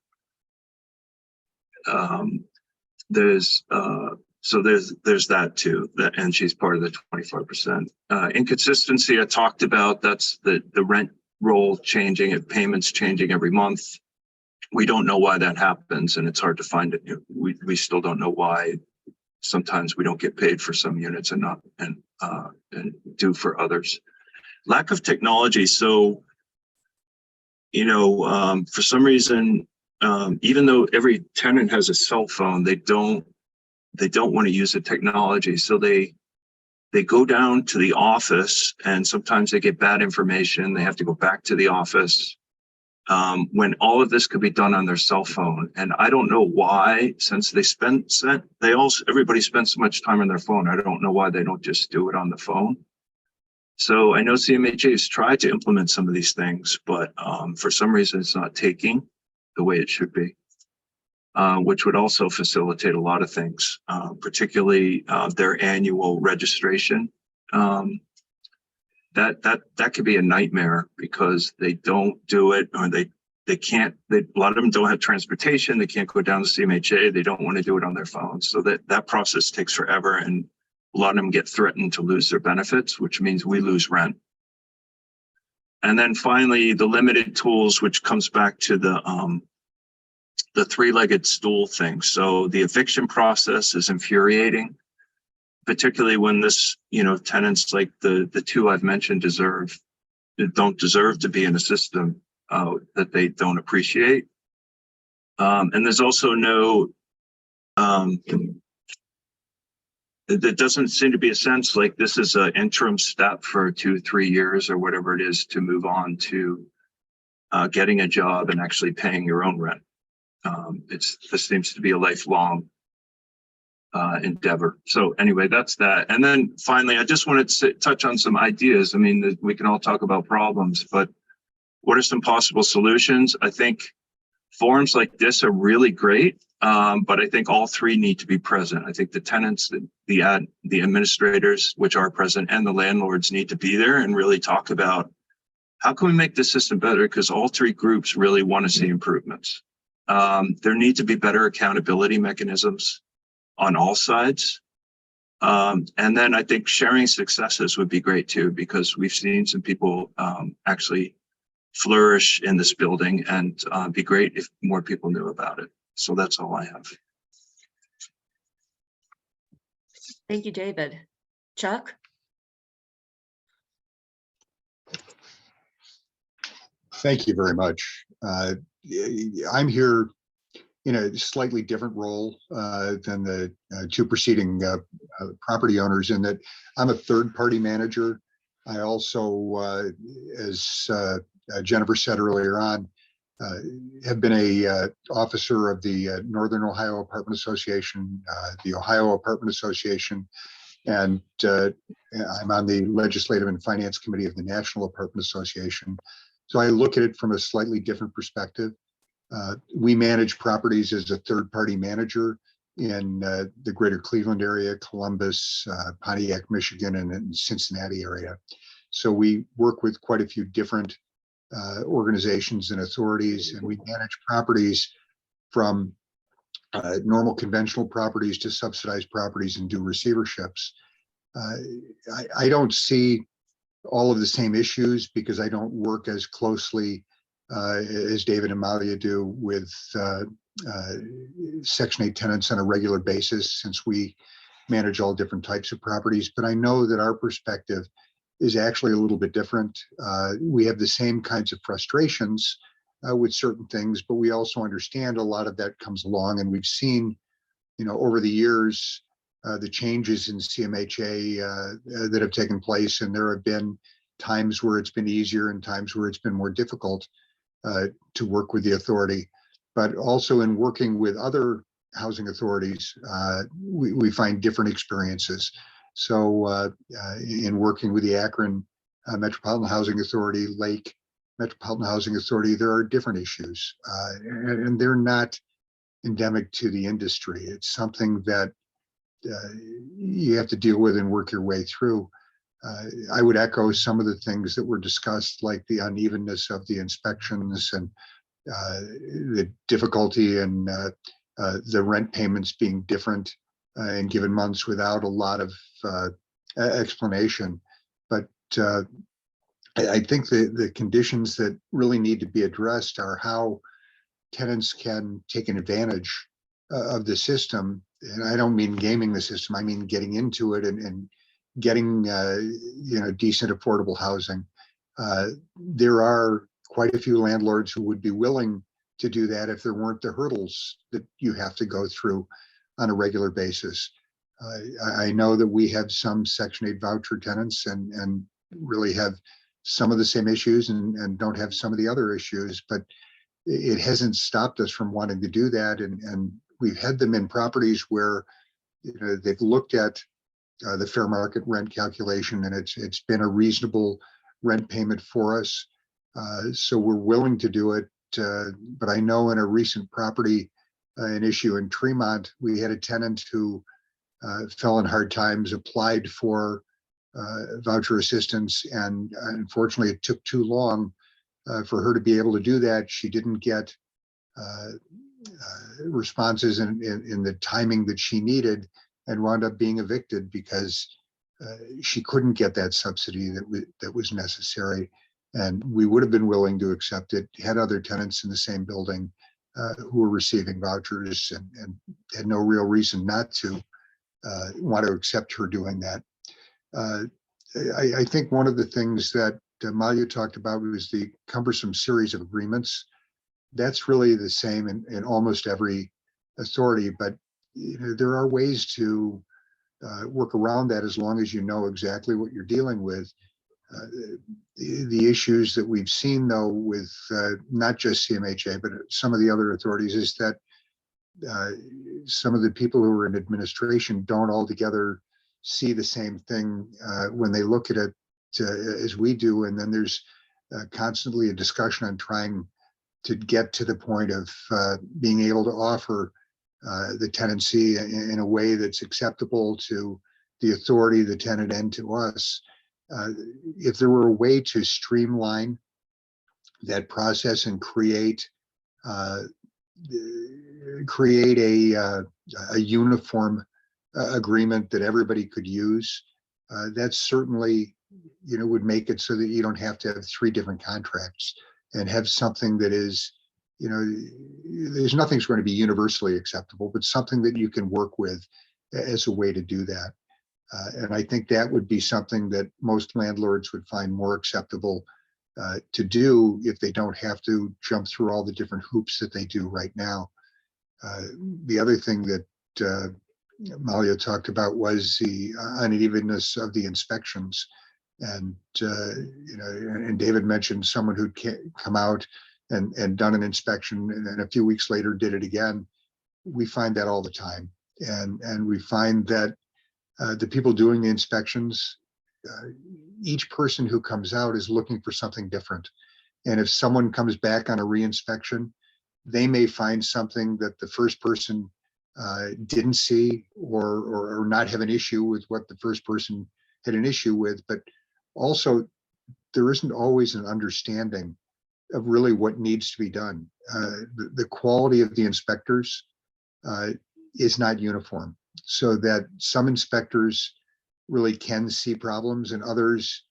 there's that too, and she's part of the 25%. Inconsistency I talked about, that's the rent roll changing and payments changing every month. We don't know why that happens, and it's hard to find it. We still don't know why. Sometimes we don't get paid for some units and do for others. Lack of technology. So, for some reason, even though every tenant has a cell phone, they don't they don't want to use the technology. So they go down to the office, and sometimes they get bad information. They have to go back to the office when all of this could be done on their cell phone. And I don't know why, since everybody spends so much time on their phone. I don't know why they don't just do it on the phone. So I know CMHA has tried to implement some of these things, but for some reason it's not taking the way it should be, which would also facilitate a lot of things, particularly their annual registration. That could be a nightmare because they don't do it, or they can't. A lot of them don't have transportation. They can't go down to CMHA. They don't want to do it on their phones, so that process takes forever, and a lot of them get threatened to lose their benefits, which means we lose rent. And then finally, the limited tools, which comes back to the three-legged stool thing. So the eviction process is infuriating, particularly when tenants like the two I've mentioned don't deserve to be in a system that they don't appreciate. And there's also no, there doesn't seem to be a sense like this is an interim step for 2-3 years or whatever it is to move on to getting a job and actually paying your own rent. This seems to be a lifelong endeavor. So anyway, that's that. And then finally, I just wanted to touch on some ideas. I mean, we can all talk about problems, but what are some possible solutions? I think forums like this are really great, but I think all three need to be present. I think the tenants, the administrators, which are present, and the landlords need to be there and really talk about how can we make this system better, because all three groups really want to see improvements. There need to be better accountability mechanisms on all sides. And then I think sharing successes would be great too, because we've seen some people actually flourish in this building, and be great if more people knew about it. So that's all I have. Thank you, David. Chuck? Thank you very much. I'm here in a slightly different role than the two preceding property owners, in that I'm a third-party manager. I also, as Jennifer said earlier on, have been a officer of the Northern Ohio Apartment Association, the Ohio Apartment Association, and I'm on the Legislative and Finance Committee of the National Apartment Association. So I look at it from a slightly different perspective. We manage properties as a third-party manager in the greater Cleveland area, Columbus, Pontiac, Michigan, and Cincinnati area. So we work with quite a few different organizations and authorities, and we manage properties from normal conventional properties to subsidized properties and do receiverships. I don't see all of the same issues because I don't work as closely as David and Malia do with Section 8 tenants on a regular basis, since we manage all different types of properties. But I know that our perspective is actually a little bit different. We have the same kinds of frustrations with certain things, but we also understand a lot of that comes along. And we've seen, over the years, the changes in CMHA that have taken place, and there have been times where it's been easier and times where it's been more difficult to work with the authority. But also in working with other housing authorities, we find different experiences. So in working with the Akron Metropolitan Housing Authority, Lake Metropolitan Housing Authority, there are different issues, and they're not endemic to the industry. It's something that you have to deal with and work your way through. I would echo some of the things that were discussed, like the unevenness of the inspections and the difficulty and the rent payments being different in given months without a lot of explanation. But I think the conditions that really need to be addressed are how tenants can take an advantage of the system. And I don't mean gaming the system, I mean getting into it and getting decent affordable housing. There are quite a few landlords who would be willing to do that if there weren't the hurdles that you have to go through. on a regular basis. I know that we have some Section 8 voucher tenants and really have some of the same issues and don't have some of the other issues, but it hasn't stopped us from wanting to do that. And we've had them in properties where, you know, they've looked at the fair market rent calculation, and it's been a reasonable rent payment for us. So we're willing to do it. But I know in a recent property, an issue in Tremont, we had a tenant who fell in hard times, applied for voucher assistance, and unfortunately it took too long for her to be able to do that. She didn't get responses in the timing that she needed, and wound up being evicted because she couldn't get that subsidy that was necessary. And we would have been willing to accept it, had other tenants in the same building who were receiving vouchers, and had no real reason not to want to accept her doing that. I think one of the things that Malia talked about was the cumbersome series of agreements. That's really the same in almost every authority, but you know, there are ways to work around that as long as you know exactly what you're dealing with. The issues that we've seen, though, with not just CMHA, but some of the other authorities, is that some of the people who are in administration don't altogether see the same thing when they look at it as we do. And then there's constantly a discussion on trying to get to the point of being able to offer the tenancy in a way that's acceptable to the authority, the tenant, and to us. If there were a way to streamline that process and create a uniform agreement that everybody could use, that certainly, you know, would make it so that you don't have to have 3 different contracts, and have something that is, you know, there's nothing's going to be universally acceptable, but something that you can work with as a way to do that. And I think that would be something that most landlords would find more acceptable to do if they don't have to jump through all the different hoops that they do right now. The other thing that Malia talked about was the unevenness of the inspections. And, you know, and David mentioned someone who'd come out and done an inspection, and then a few weeks later did it again. We find that all the time. And we find that the people doing the inspections, each person who comes out is looking for something different. And if someone comes back on a reinspection, they may find something that the first person didn't see, or not have an issue with what the first person had an issue with. But also, there isn't always an understanding of really what needs to be done. The quality of the inspectors is not uniform, so that some inspectors really can see problems and others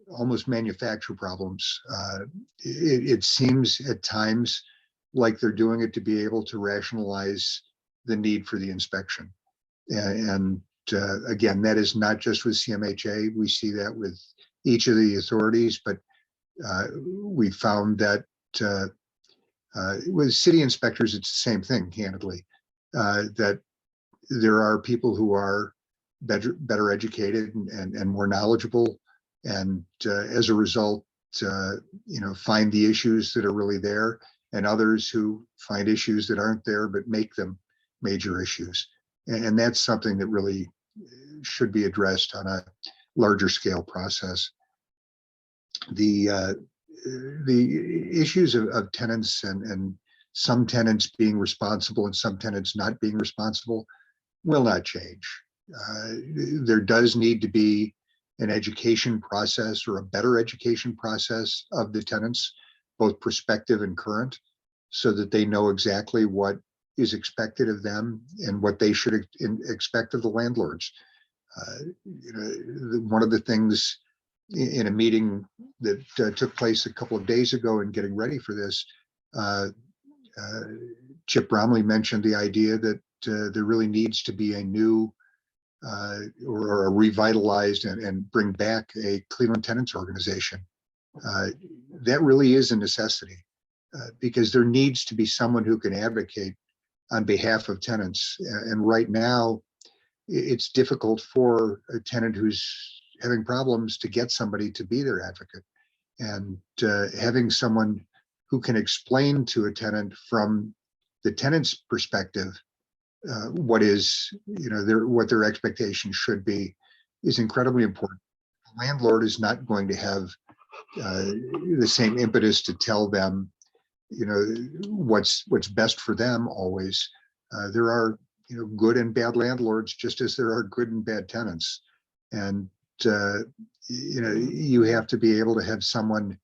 almost manufacture problems. It seems at times like they're doing it to be able to rationalize the need for the inspection. And again, that is not just with CMHA. We see that with each of the authorities, but we found that with city inspectors, it's the same thing, candidly, that there are people who are better educated and more knowledgeable, and as a result, you know, find the issues that are really there, and others who find issues that aren't there but make them major issues. And that's something that really should be addressed on a larger scale process. The issues of tenants and some tenants being responsible and some tenants not being responsible will not change. There does need to be an education process, or a better education process of the tenants, both prospective and current, so that they know exactly what is expected of them and what they should expect of the landlords. You know, one of the things in a meeting that took place a couple of days ago in getting ready for this, Chip Bromley mentioned the idea that there really needs to be a new or a revitalized and bring back a Cleveland tenants organization. That really is a necessity, because there needs to be someone who can advocate on behalf of tenants. And right now, it's difficult for a tenant who's having problems to get somebody to be their advocate. And having someone who can explain to a tenant from the tenant's perspective what is, what their expectations should be is incredibly important. The landlord is not going to have the same impetus to tell them, what's best for them always. There are, good and bad landlords, just as there are good and bad tenants. And, you have to be able to have someone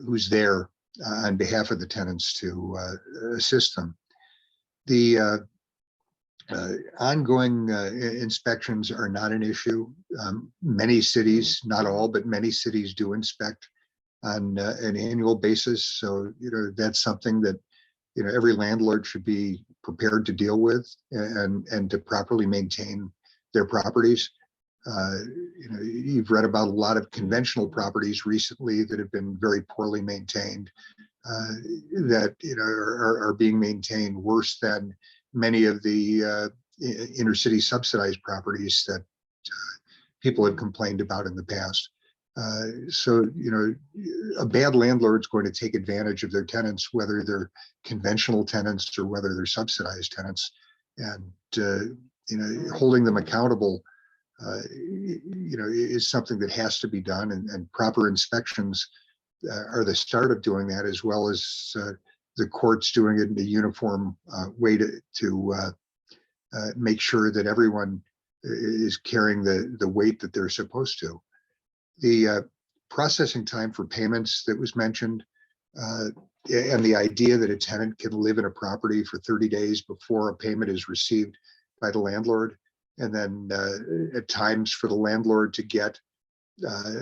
who's there on behalf of the tenants to assist them. The ongoing inspections are not an issue. Many cities, not all, but many cities do inspect on an annual basis. So, that's something that, every landlord should be prepared to deal with and to properly maintain their properties. You've read about a lot of conventional properties recently that have been very poorly maintained, that are being maintained worse than many of the inner city subsidized properties that people have complained about in the past. So, a bad landlord is going to take advantage of their tenants, whether they're conventional tenants or whether they're subsidized tenants, and holding them accountable is something that has to be done, and proper inspections are the start of doing that, as well as the courts doing it in a uniform way to make sure that everyone is carrying the weight that they're supposed to. The processing time for payments that was mentioned, and the idea that a tenant can live in a property for 30 days before a payment is received by the landlord, and then at times for the landlord to get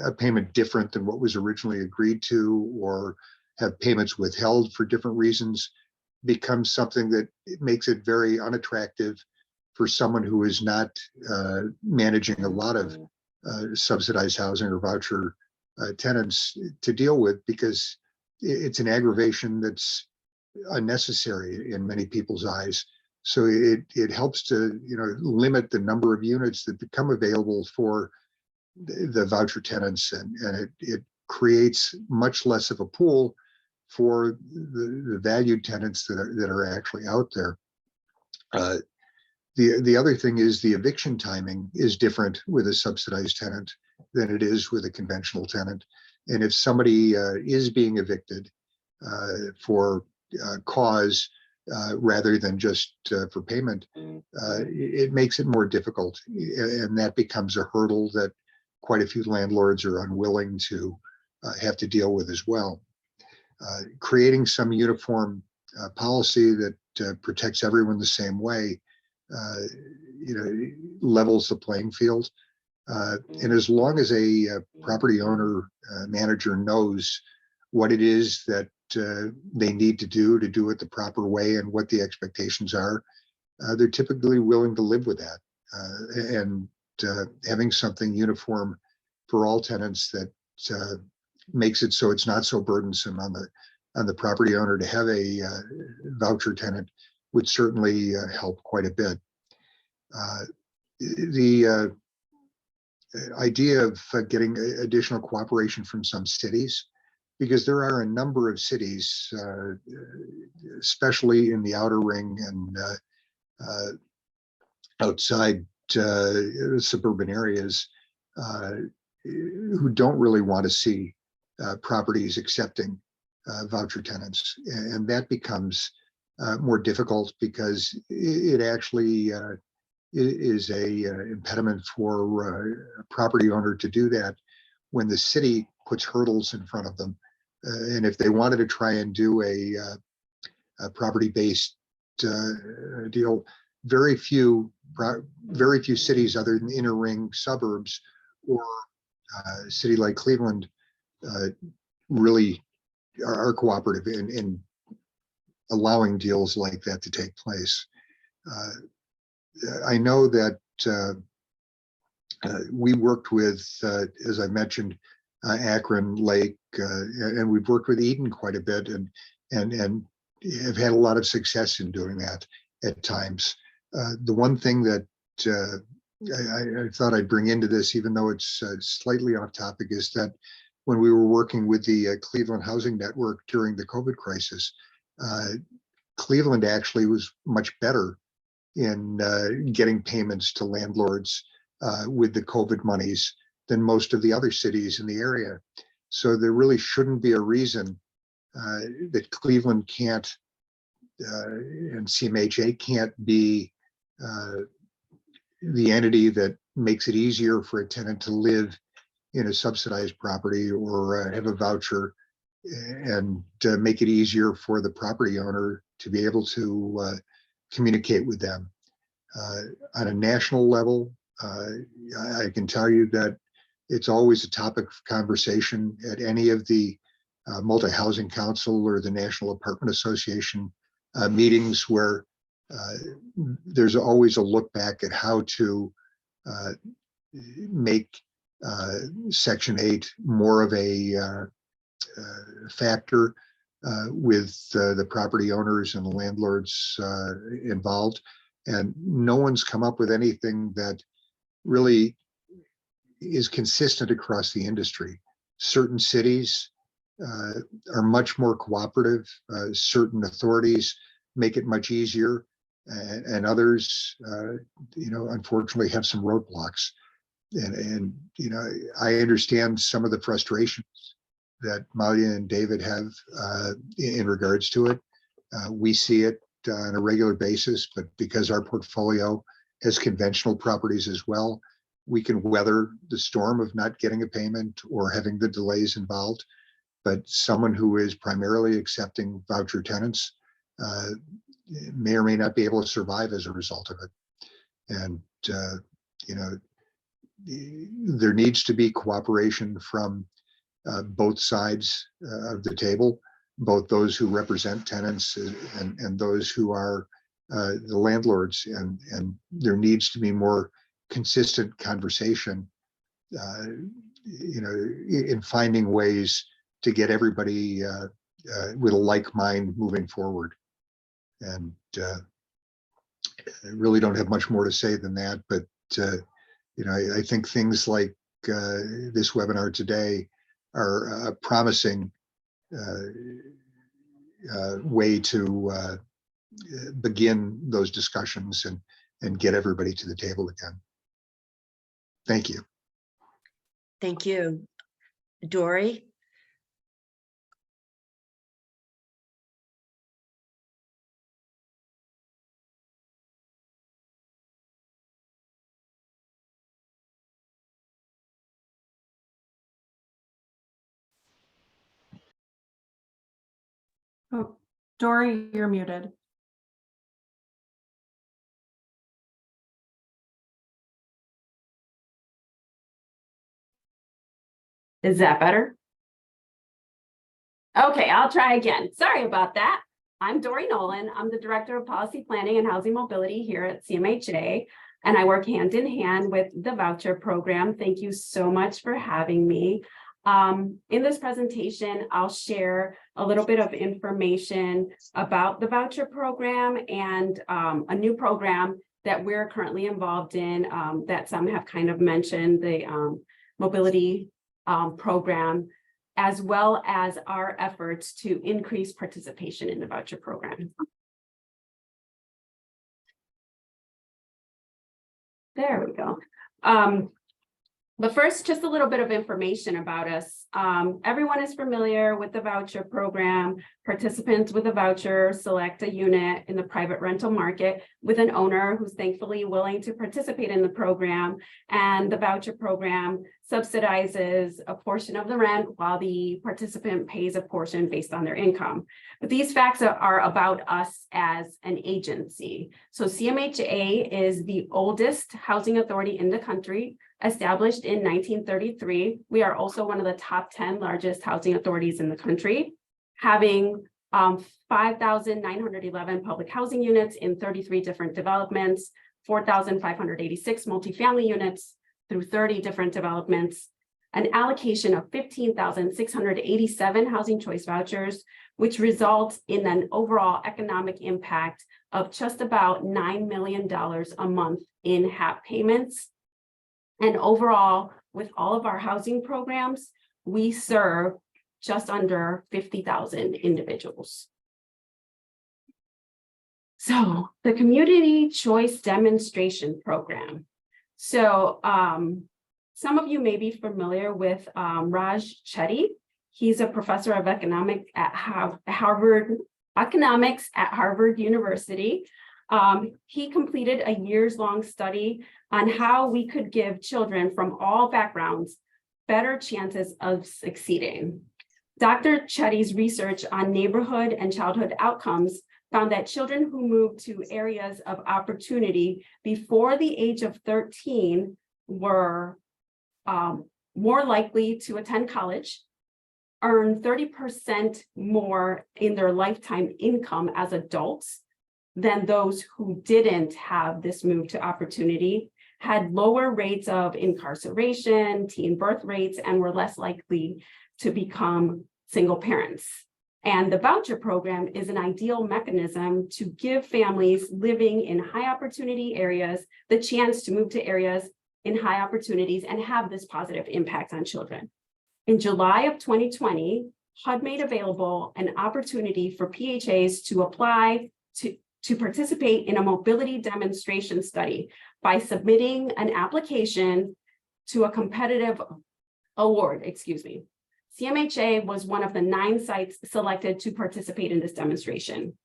a payment different than what was originally agreed to, or have payments withheld for different reasons, becomes something that makes it very unattractive for someone who is not managing a lot of subsidized housing or voucher tenants to deal with, because it's an aggravation that's unnecessary in many people's eyes. So it helps to limit the number of units that become available for the voucher tenants, and it creates much less of a pool for the valued tenants that are actually out there. The other thing is the eviction timing is different with a subsidized tenant than it is with a conventional tenant. And if somebody is being evicted for cause rather than just for payment, it makes it more difficult. And that becomes a hurdle that quite a few landlords are unwilling to have to deal with as well. Creating some uniform policy that protects everyone the same way, levels the playing field. And as long as a property owner manager knows what it is that they need to do it the proper way and what the expectations are, they're typically willing to live with that. And having something uniform for all tenants that makes it so it's not so burdensome on the property owner to have a voucher tenant would certainly help quite a bit. The idea of getting additional cooperation from some cities, because there are a number of cities, especially in the outer ring and outside suburban areas, who don't really want to see properties accepting voucher tenants. And that becomes more difficult because it actually is a impediment for a property owner to do that when the city puts hurdles in front of them. And if they wanted to try and do a property-based deal, very few cities other than inner ring suburbs or a city like Cleveland really are cooperative in allowing deals like that to take place. I know that we worked with, as I mentioned, Akron, Lake, and we've worked with Eden quite a bit, and have had a lot of success in doing that at times. The one thing that I thought I'd bring into this, even though it's slightly off topic, is that when we were working with the Cleveland Housing Network during the COVID crisis, Cleveland actually was much better in getting payments to landlords with the COVID monies than most of the other cities in the area. So there really shouldn't be a reason that Cleveland can't and CMHA can't be the entity that makes it easier for a tenant to live in a subsidized property or have a voucher, and make it easier for the property owner to be able to communicate with them. On a national level, I can tell you that it's always a topic of conversation at any of the multi-housing council or the National Apartment Association meetings, where there's always a look back at how to make Section 8 more of a factor with the property owners and the landlords involved. And no one's come up with anything that really is consistent across the industry. Certain cities are much more cooperative. Certain authorities make it much easier, and others, unfortunately have some roadblocks. And I understand some of the frustrations that Malia and David have in regards to it. We see it on a regular basis, but because our portfolio has conventional properties as well, we can weather the storm of not getting a payment or having the delays involved. But someone who is primarily accepting voucher tenants may or may not be able to survive as a result of it. And, there needs to be cooperation from both sides of the table, both those who represent tenants and those who are the landlords. And there needs to be more consistent conversation, in finding ways to get everybody with a like mind moving forward. And I really don't have much more to say than that, but I think things like this webinar today are a promising way to begin those discussions and get everybody to the table again. Thank you. Thank you. Dory? Oh, Dory, you're muted. Is that better? Okay, I'll try again. Sorry about that. I'm Dory Nolan. I'm the Director of Policy Planning and Housing Mobility here at CMHA, and I work hand in hand with the Voucher program. Thank you so much for having me. In this presentation, I'll share a little bit of information about the Voucher program and a new program that we're currently involved in that some have kind of mentioned, the mobility program, as well as our efforts to increase participation in the Voucher program. There we go. But first, just a little bit of information about us. Everyone is familiar with the Voucher program. Participants with a voucher select a unit in the private rental market with an owner who's thankfully willing to participate in the program. And the Voucher program subsidizes a portion of the rent while the participant pays a portion based on their income. But these facts are about us as an agency. So CMHA is the oldest housing authority in the country, established in 1933. We are also one of the top 10 largest housing authorities in the country, having 5,911 public housing units in 33 different developments, 4,586 multifamily units through 30 different developments, an allocation of 15,687 housing choice vouchers, which results in an overall economic impact of just about $9 million a month in HAP payments. And overall, with all of our housing programs, we serve just under 50,000 individuals. So the Community Choice Demonstration Program. So some of you may be familiar with Raj Chetty. He's a professor of economics at Harvard University. He completed a years-long study on how we could give children from all backgrounds better chances of succeeding. Dr. Chetty's research on neighborhood and childhood outcomes found that children who moved to areas of opportunity before the age of 13 were more likely to attend college, earn 30% more in their lifetime income as adults than those who didn't have this move to opportunity, had lower rates of incarceration, teen birth rates, and were less likely to become single parents. And the voucher program is an ideal mechanism to give families living in high opportunity areas the chance to move to areas in high opportunities and have this positive impact on children. In July of 2020, HUD made available an opportunity for PHAs to apply to participate in a mobility demonstration study by submitting an application to a competitive award, CMHA was one of the 9 sites selected to participate in this demonstration.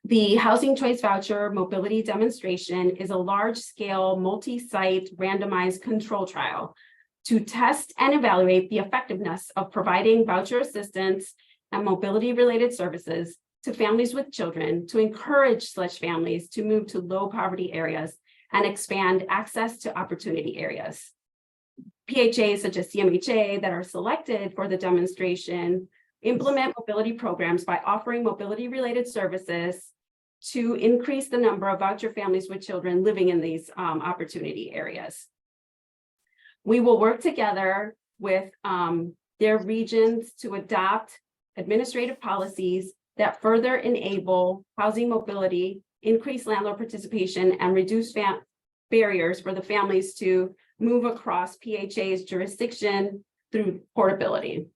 The Housing Choice Voucher Mobility Demonstration is a large-scale, multi-site randomized control trial to test and evaluate the effectiveness of providing voucher assistance and mobility-related services to families with children to encourage such families to move to low-poverty areas and expand access to opportunity areas. PHAs such as CMHA that are selected for the demonstration implement mobility programs by offering mobility-related services to increase the number of voucher families with children living in these opportunity areas. We will work together with their regions to adopt administrative policies that further enable housing mobility, increase landlord participation, and reduce barriers for the families to move across PHA's jurisdiction through portability.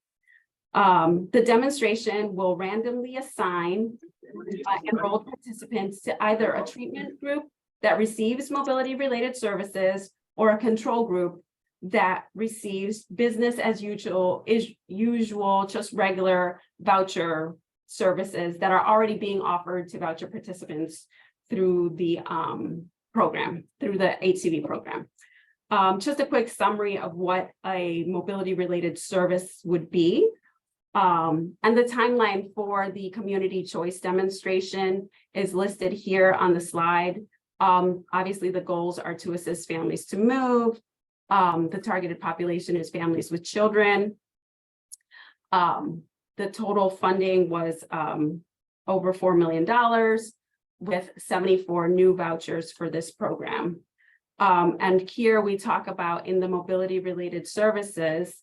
The demonstration will randomly assign enrolled participants to either a treatment group that receives mobility-related services or a control group that receives business as usual, just regular voucher services that are already being offered to voucher participants through the program, through the HCV program. Just a quick summary of what a mobility-related service would be. And the timeline for the community choice demonstration is listed here on the slide. Obviously, the goals are to assist families to move. The targeted population is families with children. The total funding was over $4 million with 74 new vouchers for this program. And here we talk about in the mobility related services,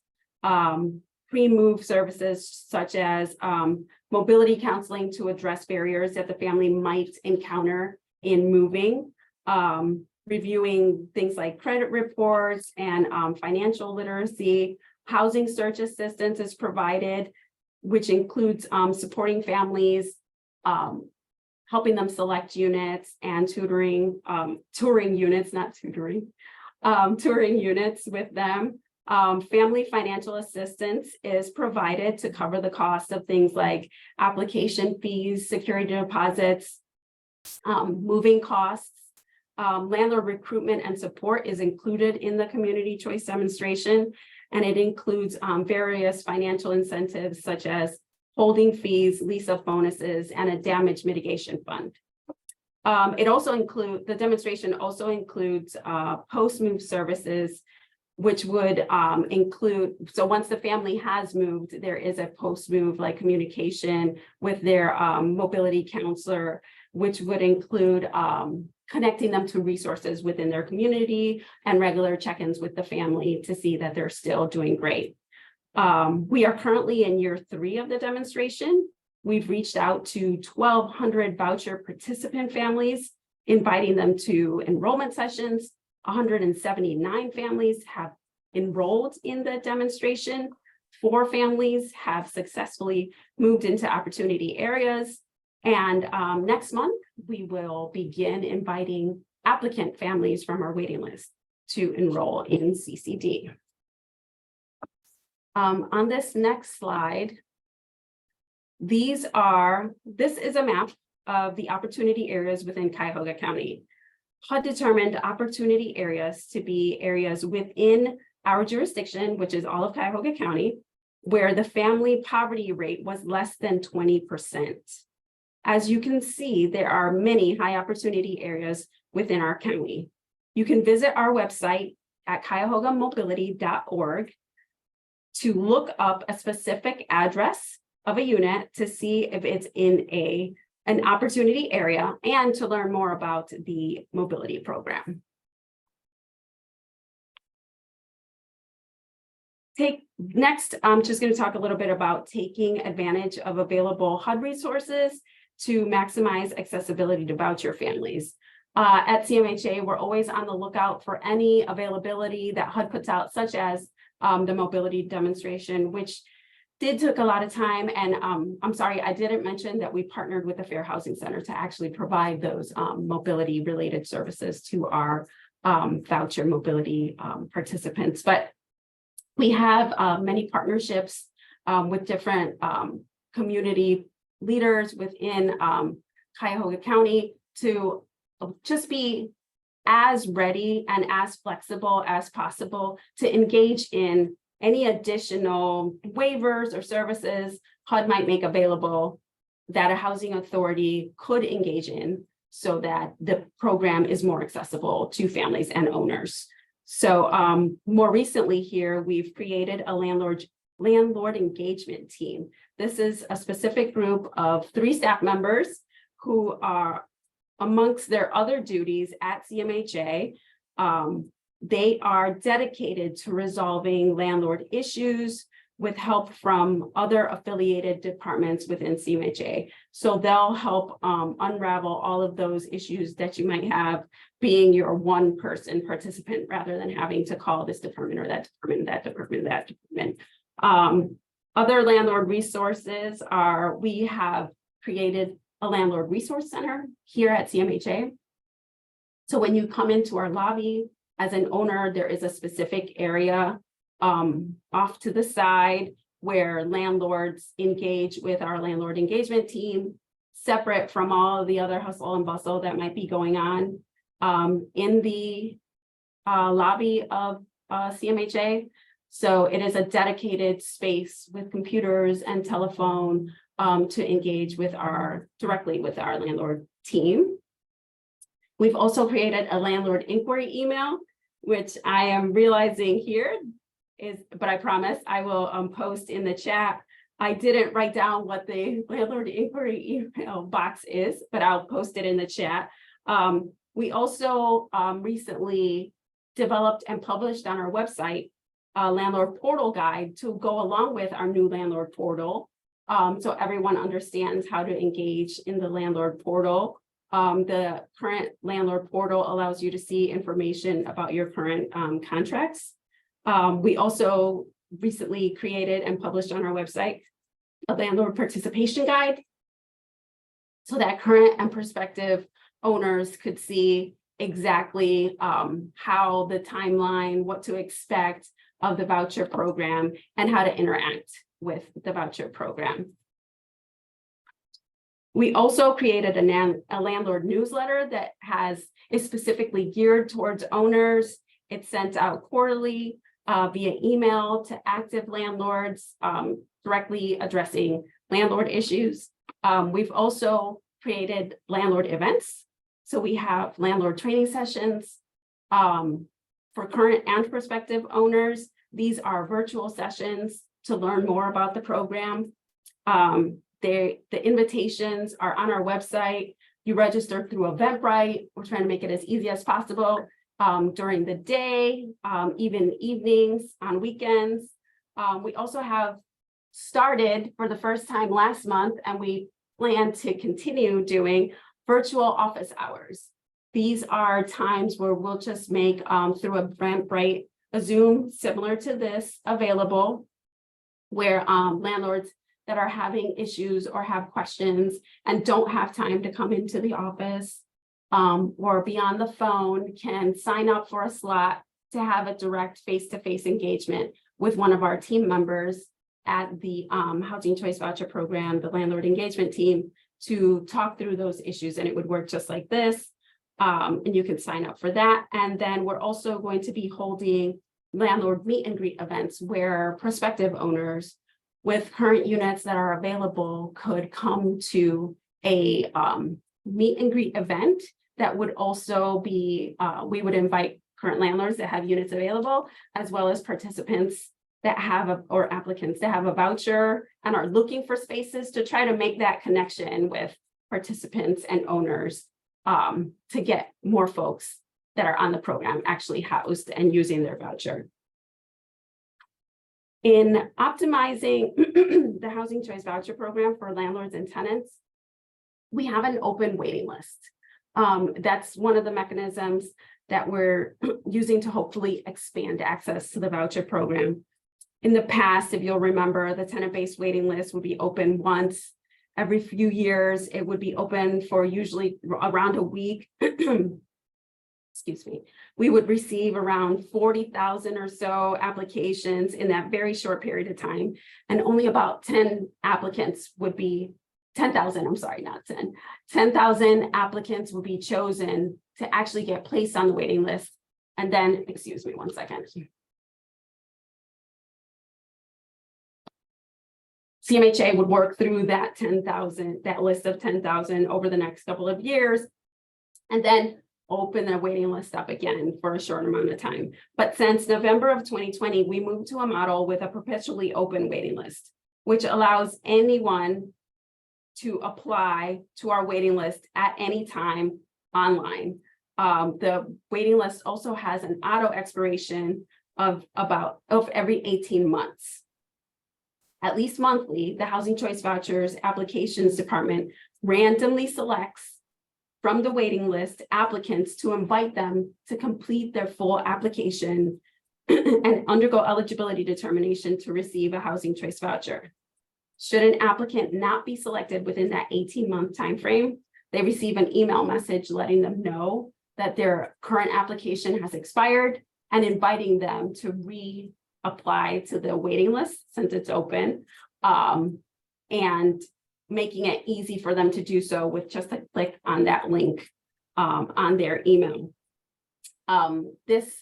pre-move services such as mobility counseling to address barriers that the family might encounter in moving, reviewing things like credit reports and financial literacy. Housing search assistance is provided, which includes supporting families, helping them select units and touring units with them. Family financial assistance is provided to cover the cost of things like application fees, security deposits, moving costs. Landlord recruitment and support is included in the community choice demonstration, and it includes various financial incentives such as holding fees, lease-up bonuses, and a damage mitigation fund. The demonstration also includes post-move services, which would include, so once the family has moved, there is a post-move like communication with their mobility counselor, which would include connecting them to resources within their community and regular check-ins with the family to see that they're still doing great. We are currently in year 3 of the demonstration. We've reached out to 1,200 voucher participant families, inviting them to enrollment sessions. 179 families have enrolled in the demonstration. 4 families have successfully moved into opportunity areas. And next month, we will begin inviting applicant families from our waiting list to enroll in CCD. On this next slide, this is a map of the opportunity areas within Cuyahoga County. HUD determined opportunity areas to be areas within our jurisdiction, which is all of Cuyahoga County, where the family poverty rate was less than 20%. As you can see, there are many high opportunity areas within our county. You can visit our website at cuyahogamobility.org to look up a specific address of a unit to see if it's in an opportunity area and to learn more about the mobility program. Next, I'm just going to talk a little bit about taking advantage of available HUD resources to maximize accessibility to voucher families. At CMHA, we're always on the lookout for any availability that HUD puts out, such as the mobility demonstration, which took a lot of time. And I'm sorry, I didn't mention that we partnered with the Fair Housing Center to actually provide those mobility related services to our voucher mobility participants. But we have many partnerships with different community leaders within Cuyahoga County to just be as ready and as flexible as possible to engage in any additional waivers or services HUD might make available that a housing authority could engage in so that the program is more accessible to families and owners. So more recently here, we've created a landlord engagement team. This is a specific group of 3 staff members who are, amongst their other duties at CMHA, they are dedicated to resolving landlord issues with help from other affiliated departments within CMHA. So they'll help unravel all of those issues that you might have, being your one person participant rather than having to call this department or that department, that department, that department. Other landlord resources are, we have created a landlord resource center here at CMHA. So when you come into our lobby as an owner, there is a specific area off to the side where landlords engage with our landlord engagement team, separate from all of the other hustle and bustle that might be going on in the lobby of CMHA. So it is a dedicated space with computers and telephone to engage with directly with our landlord team. We've also created a landlord inquiry email, which I am realizing here but I promise I will post in the chat. I didn't write down what the landlord inquiry email box is, but I'll post it in the chat. We also recently developed and published on our website a landlord portal guide to go along with our new landlord portal. So everyone understands how to engage in the landlord portal. The current landlord portal allows you to see information about your current contracts. We also recently created and published on our website a landlord participation guide so that current and prospective owners could see exactly how the timeline, what to expect of the voucher program, and how to interact with the voucher program. We also created a landlord newsletter that is specifically geared towards owners. It's sent out quarterly via email to active landlords, directly addressing landlord issues. We've also created landlord events. So we have landlord training sessions, For current and prospective owners, these are virtual sessions to learn more about the program. The invitations are on our website. You register through Eventbrite. We're trying to make it as easy as possible during the day, even evenings, on weekends. We also have started for the first time last month, and we plan to continue doing virtual office hours. These are times where we'll just make through Eventbrite a Zoom similar to this available, where landlords that are having issues or have questions and don't have time to come into the office or be on the phone can sign up for a slot to have a direct face-to-face engagement with one of our team members at the Housing Choice Voucher Program, the landlord engagement team, to talk through those issues. And it would work just like this. And you can sign up for that. And then we're also going to be holding landlord meet and greet events where prospective owners with current units that are available could come to a meet and greet event that would also be, we would invite current landlords that have units available, as well as participants that have or applicants that have a voucher and are looking for spaces to try to make that connection with participants and owners to get more folks that are on the program actually housed and using their voucher. In optimizing the Housing Choice Voucher Program for landlords and tenants, we have an open waiting list. That's one of the mechanisms that we're using to hopefully expand access to the voucher program. In the past, if you'll remember, the tenant-based waiting list would be open once every few years. It would be open for usually around a week. Excuse me. We would receive around 40,000 or so applications in that very short period of time. And only about 10 applicants would be 10,000, I'm sorry, not 10. 10,000 applicants would be chosen to actually get placed on the waiting list. And then, excuse me, 1 second. CMHA would work through that 10,000, that list of 10,000 over the next couple of years, and then open the waiting list up again for a short amount of time. But since November of 2020, we moved to a model with a perpetually open waiting list, which allows anyone to apply to our waiting list at any time online. The waiting list also has an auto expiration of every 18 months. At least monthly, the Housing Choice Vouchers Applications Department randomly selects from the waiting list applicants to invite them to complete their full application and undergo eligibility determination to receive a Housing Choice Voucher. Should an applicant not be selected within that 18-month timeframe, they receive an email message letting them know that their current application has expired and inviting them to reapply to the waiting list since it's open, and making it easy for them to do so with just a click on that link on their email. This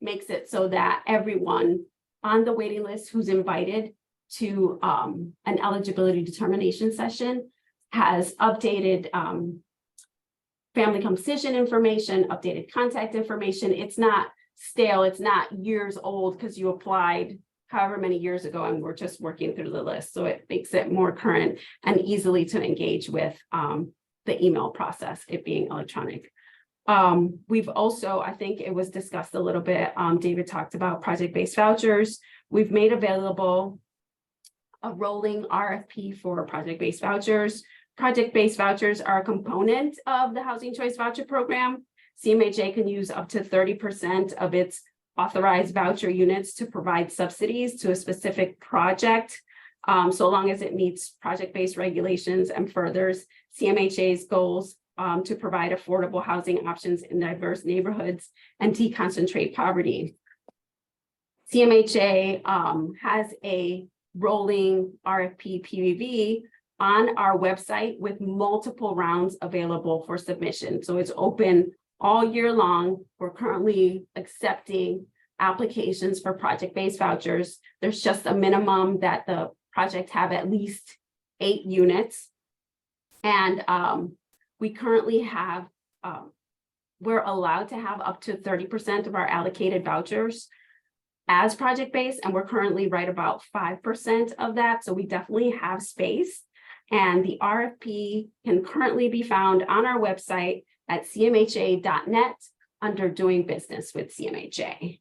makes it so that everyone on the waiting list who's invited to an eligibility determination session has updated family composition information, updated contact information. It's not stale, it's not years old because you applied however many years ago and we're just working through the list. So it makes it more current and easily to engage with the email process, it being electronic. We've also, I think it was discussed a little bit, David talked about project-based vouchers. We've made available a rolling RFP for project-based vouchers. Project-based vouchers are a component of the Housing Choice Voucher Program. CMHA can use up to 30% of its authorized voucher units to provide subsidies to a specific project, so long as it meets project-based regulations and furthers CMHA's goals to provide affordable housing options in diverse neighborhoods and deconcentrate poverty. CMHA has a rolling RFP PVV on our website with multiple rounds available for submission. So it's open all year long. We're currently accepting applications for project-based vouchers. There's just a minimum that the project have at least 8 units. And we currently have we're allowed to have up to 30% of our allocated vouchers as project-based, and we're currently right about 5% of that. So we definitely have space. And the RFP can currently be found on our website at cmha.net under doing business with CMHA.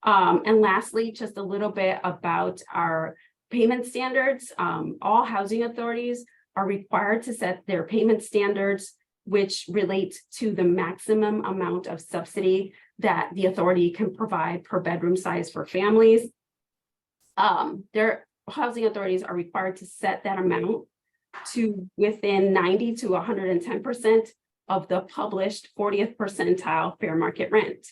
And lastly, just a little bit about our payment standards. All housing authorities are required to set their payment standards, which relate to the maximum amount of subsidy that the authority can provide per bedroom size for families. Their housing authorities are required to set that amount to within 90 to 110% of the published 40th percentile fair market rent.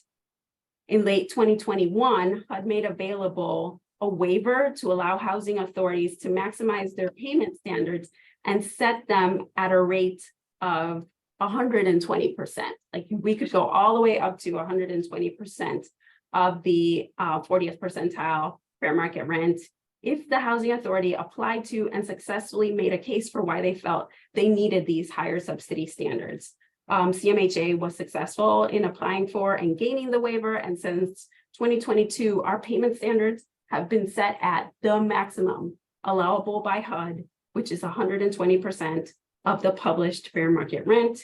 In late 2021, HUD made available a waiver to allow housing authorities to maximize their payment standards and set them at a rate of 120%. Like we could go all the way up to 120% of the 40th percentile fair market rent if the housing authority applied to and successfully made a case for why they felt they needed these higher subsidy standards. CMHA was successful in applying for and gaining the waiver, and since 2022, our payment standards have been set at the maximum allowable by HUD, which is 120% of the published fair market rent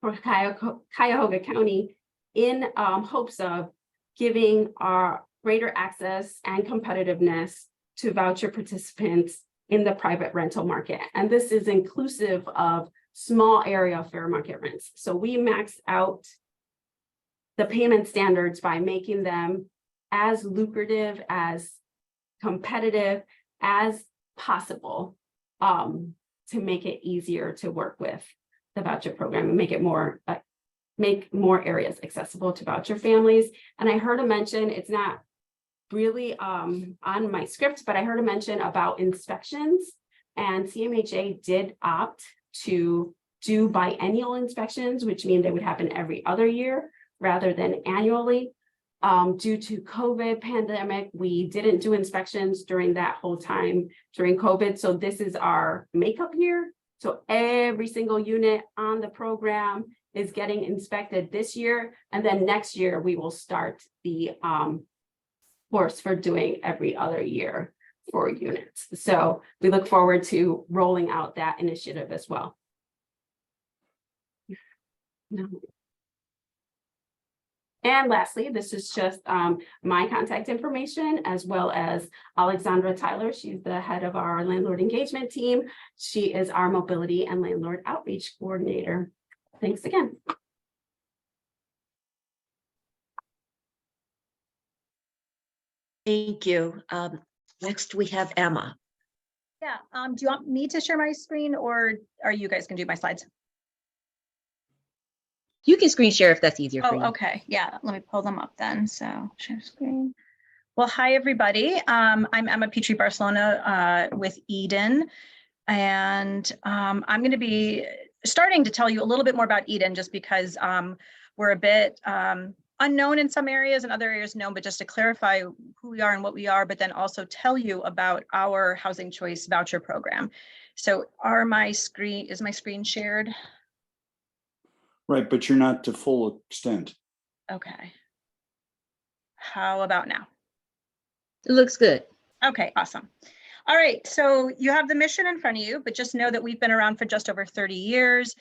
for Cuyahoga County, in hopes of giving our greater access and competitiveness to voucher participants in the private rental market. And this is inclusive of small area fair market rents. So we max out the payment standards by making them as lucrative, as competitive as possible, to make it easier to work with the voucher program and make it more, make more areas accessible to voucher families. And I heard a mention, it's not really on my script, but I heard a mention about inspections, and CMHA did opt to do biennial inspections, which mean they would happen every other year rather than annually. Due to COVID pandemic, we didn't do inspections during that whole time during COVID. So this is our makeup year. So every single unit on the program is getting inspected this year. And then next year, we will start the course for doing every other year for units. So we look forward to rolling out that initiative as well. And lastly, this is just my contact information, as well as Alexandra Tyler. She's the head of our landlord engagement team. She is our mobility and landlord outreach coordinator. Thanks again. Thank you. Next, we have Emma. Yeah, do you want me to share my screen, or are you guys gonna do my slides? You can screen share if that's easier for you. Oh, okay. Yeah, let me pull them up then. So share screen. Well, hi, everybody. I'm Emma Petrie Barcelona with Eden. And I'm going to be starting to tell you a little bit more about Eden, just because we're a bit unknown in some areas and other areas known, but just to clarify who we are and what we are, but then also tell you about our housing choice voucher program. So is my screen shared? Right, but you're not to full extent. Okay. How about now? It looks good. Okay, awesome. All right, so you have the mission in front of you, but just know that we've been around for just over 30 years.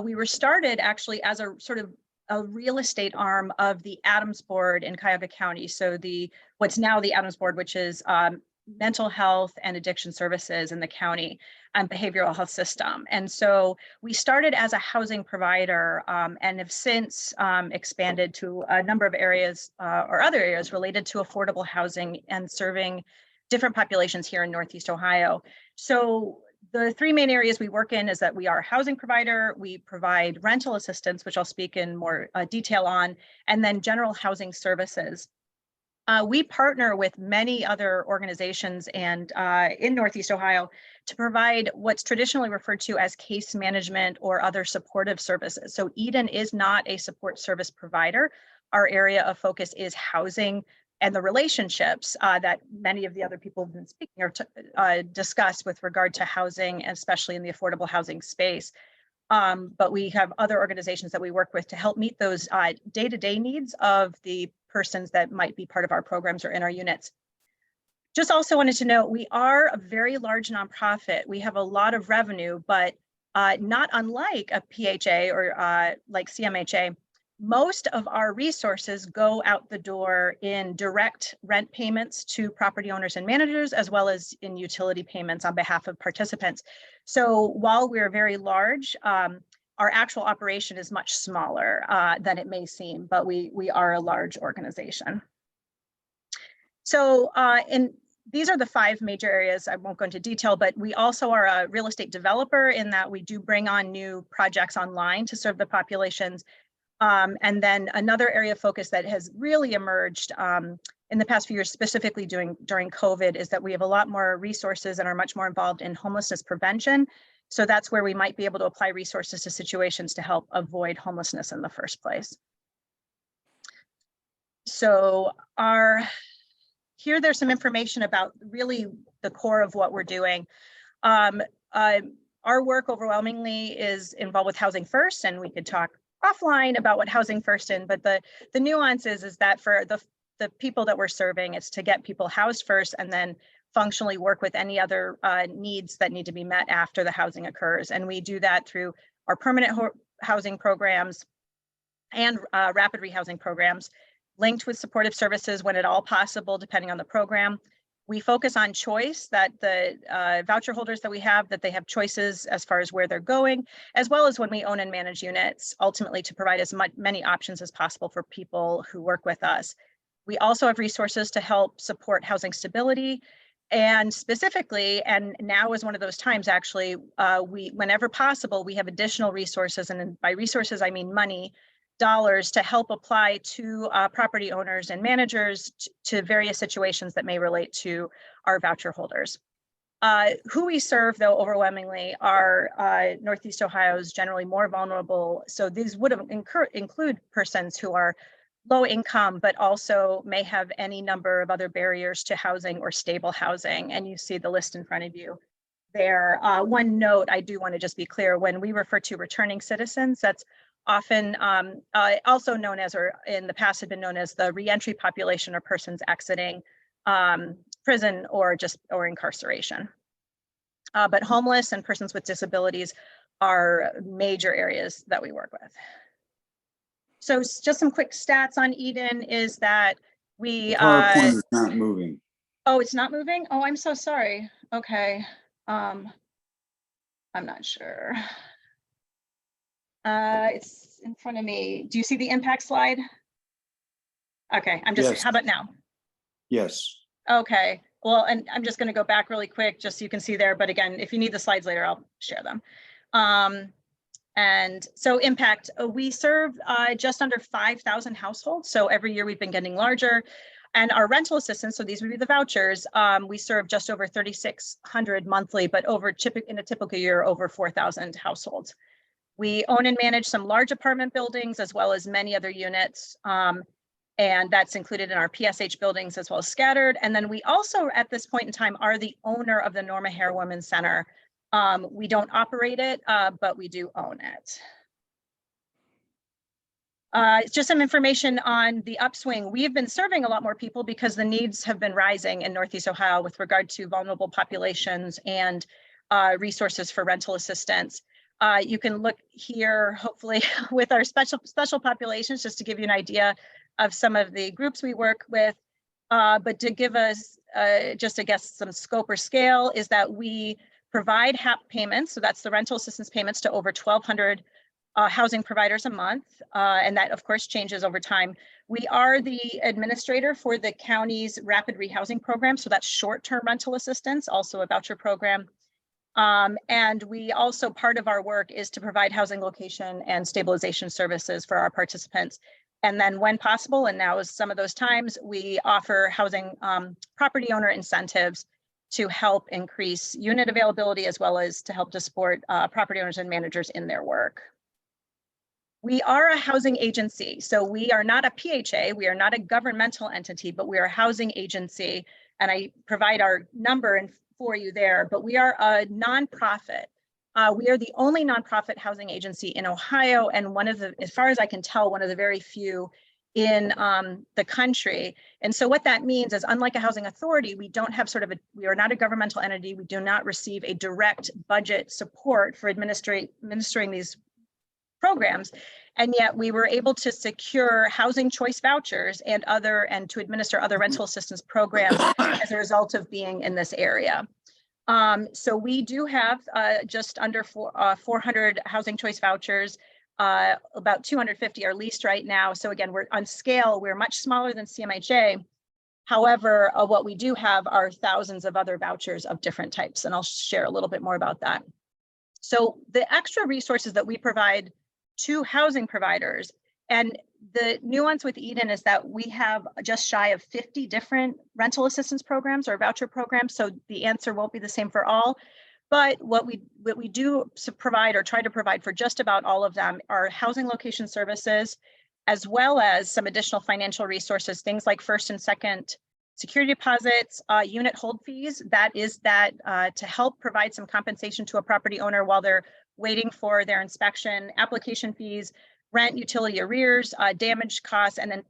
We were started actually as a sort of a real estate arm of the Adams Board in Cuyahoga County. So what's now the Adams Board, which is mental health and addiction services in the county and behavioral health system. And so we started as a housing provider and have since expanded to a number of areas or other areas related to affordable housing and serving different populations here in Northeast Ohio. So the three main areas we work in is that we are a housing provider, we provide rental assistance, which I'll speak in more detail on, and then general housing services. We partner with many other organizations and in Northeast Ohio to provide what's traditionally referred to as case management or other supportive services. So Eden is not a support service provider. Our area of focus is housing and the relationships that many of the other people have been speaking or discussed with regard to housing, especially in the affordable housing space. But we have other organizations that we work with to help meet those day-to-day needs of the persons that might be part of our programs or in our units. Just also wanted to note, we are a very large nonprofit. We have a lot of revenue, but not unlike a PHA or like CMHA, most of our resources go out the door in direct rent payments to property owners and managers, as well as in utility payments on behalf of participants. So while we're very large, our actual operation is much smaller than it may seem, but we are a large organization. So these are the 5 major areas. I won't go into detail, but we also are a real estate developer in that we do bring on new projects online to serve the populations. And then another area of focus that has really emerged in the past few years, specifically during COVID, is that we have a lot more resources and are much more involved in homelessness prevention. So that's where we might be able to apply resources to situations to help avoid homelessness in the first place. So here there's some information about really the core of what we're doing. Our work overwhelmingly is involved with Housing First, and we could talk offline about what Housing First is, but the nuance is that for the people that we're serving, it's to get people housed first and then functionally work with any other needs that need to be met after the housing occurs. And we do that through our permanent housing programs and rapid rehousing programs, linked with supportive services when at all possible, depending on the program. We focus on choice, that the voucher holders that we have, that they have choices as far as where they're going, as well as when we own and manage units, ultimately to provide as many options as possible for people who work with us. We also have resources to help support housing stability. And specifically, and now is one of those times actually, whenever possible, we have additional resources, and by resources, I mean money, dollars to help apply to property owners and managers to various situations that may relate to our voucher holders. Who we serve, though, overwhelmingly are Northeast Ohio's generally more vulnerable. So these would include persons who are low income, but also may have any number of other barriers to housing or stable housing. And you see the list in front of you there. One note, I do want to just be clear, when we refer to returning citizens, that's often also known as, or in the past had been known as, the reentry population, or persons exiting prison or incarceration. But homeless and persons with disabilities are major areas that we work with. So just some quick stats on Eden is that we PowerPoint is not moving. Oh, it's not moving? Oh, I'm so sorry. Okay. I'm not sure. It's in front of me. Do you see the impact slide? Okay, Yes. How about now? Yes. Okay, well, and I'm just gonna go back really quick just so you can see there, but again, if you need the slides later, I'll share them. And so impact, we serve just under 5,000 households. So every year we've been getting larger. And our rental assistance, so these would be the vouchers, we serve just over 3,600 monthly, but in a typical year, over 4,000 households. We own and manage some large apartment buildings as well as many other units. And that's included in our PSH buildings as well as scattered. And then we also, at this point in time, are the owner of the Norma Hare Women's Center. We don't operate it, but we do own it. Just some information on the upswing. We have been serving a lot more people because the needs have been rising in Northeast Ohio with regard to vulnerable populations and resources for rental assistance. You can look here, hopefully, with our special populations, just to give you an idea of some of the groups we work with. But to give us just, I guess, some scope or scale, is that we provide HAP payments. So that's the rental assistance payments to over 1,200 housing providers a month. And that, of course, changes over time. We are the administrator for the county's rapid rehousing program. So that's short-term rental assistance, also a voucher program. And we also, part of our work is to provide housing location and stabilization services for our participants. And then when possible, and now is some of those times, we offer housing property owner incentives to help increase unit availability, as well as to help to support property owners and managers in their work. We are a housing agency. So we are not a PHA, we are not a governmental entity, but we are a housing agency. And I provide our number for you there, but we are a nonprofit. We are the only nonprofit housing agency in Ohio, and one of the, as far as I can tell, one of the very few in the country. And so what that means is, unlike a housing authority, we don't have sort of we are not a governmental entity. We do not receive a direct budget support for administering these programs. And yet we were able to secure housing choice vouchers and to administer other rental assistance programs as a result of being in this area. So we do have just under 400 housing choice vouchers. About 250 are leased right now. So again, we're on scale, we're much smaller than CMHA. However, what we do have are thousands of other vouchers of different types, and I'll share a little bit more about that. So the extra resources that we provide to housing providers, and the nuance with Eden is that we have just shy of 50 different rental assistance programs or voucher programs. So the answer won't be the same for all. But what we do provide or try to provide for just about all of them are housing location services, as well as some additional financial resources, things like first and second security deposits, unit hold fees. That is to help provide some compensation to a property owner while they're waiting for their inspection, application fees, rent, utility arrears, damage costs, and then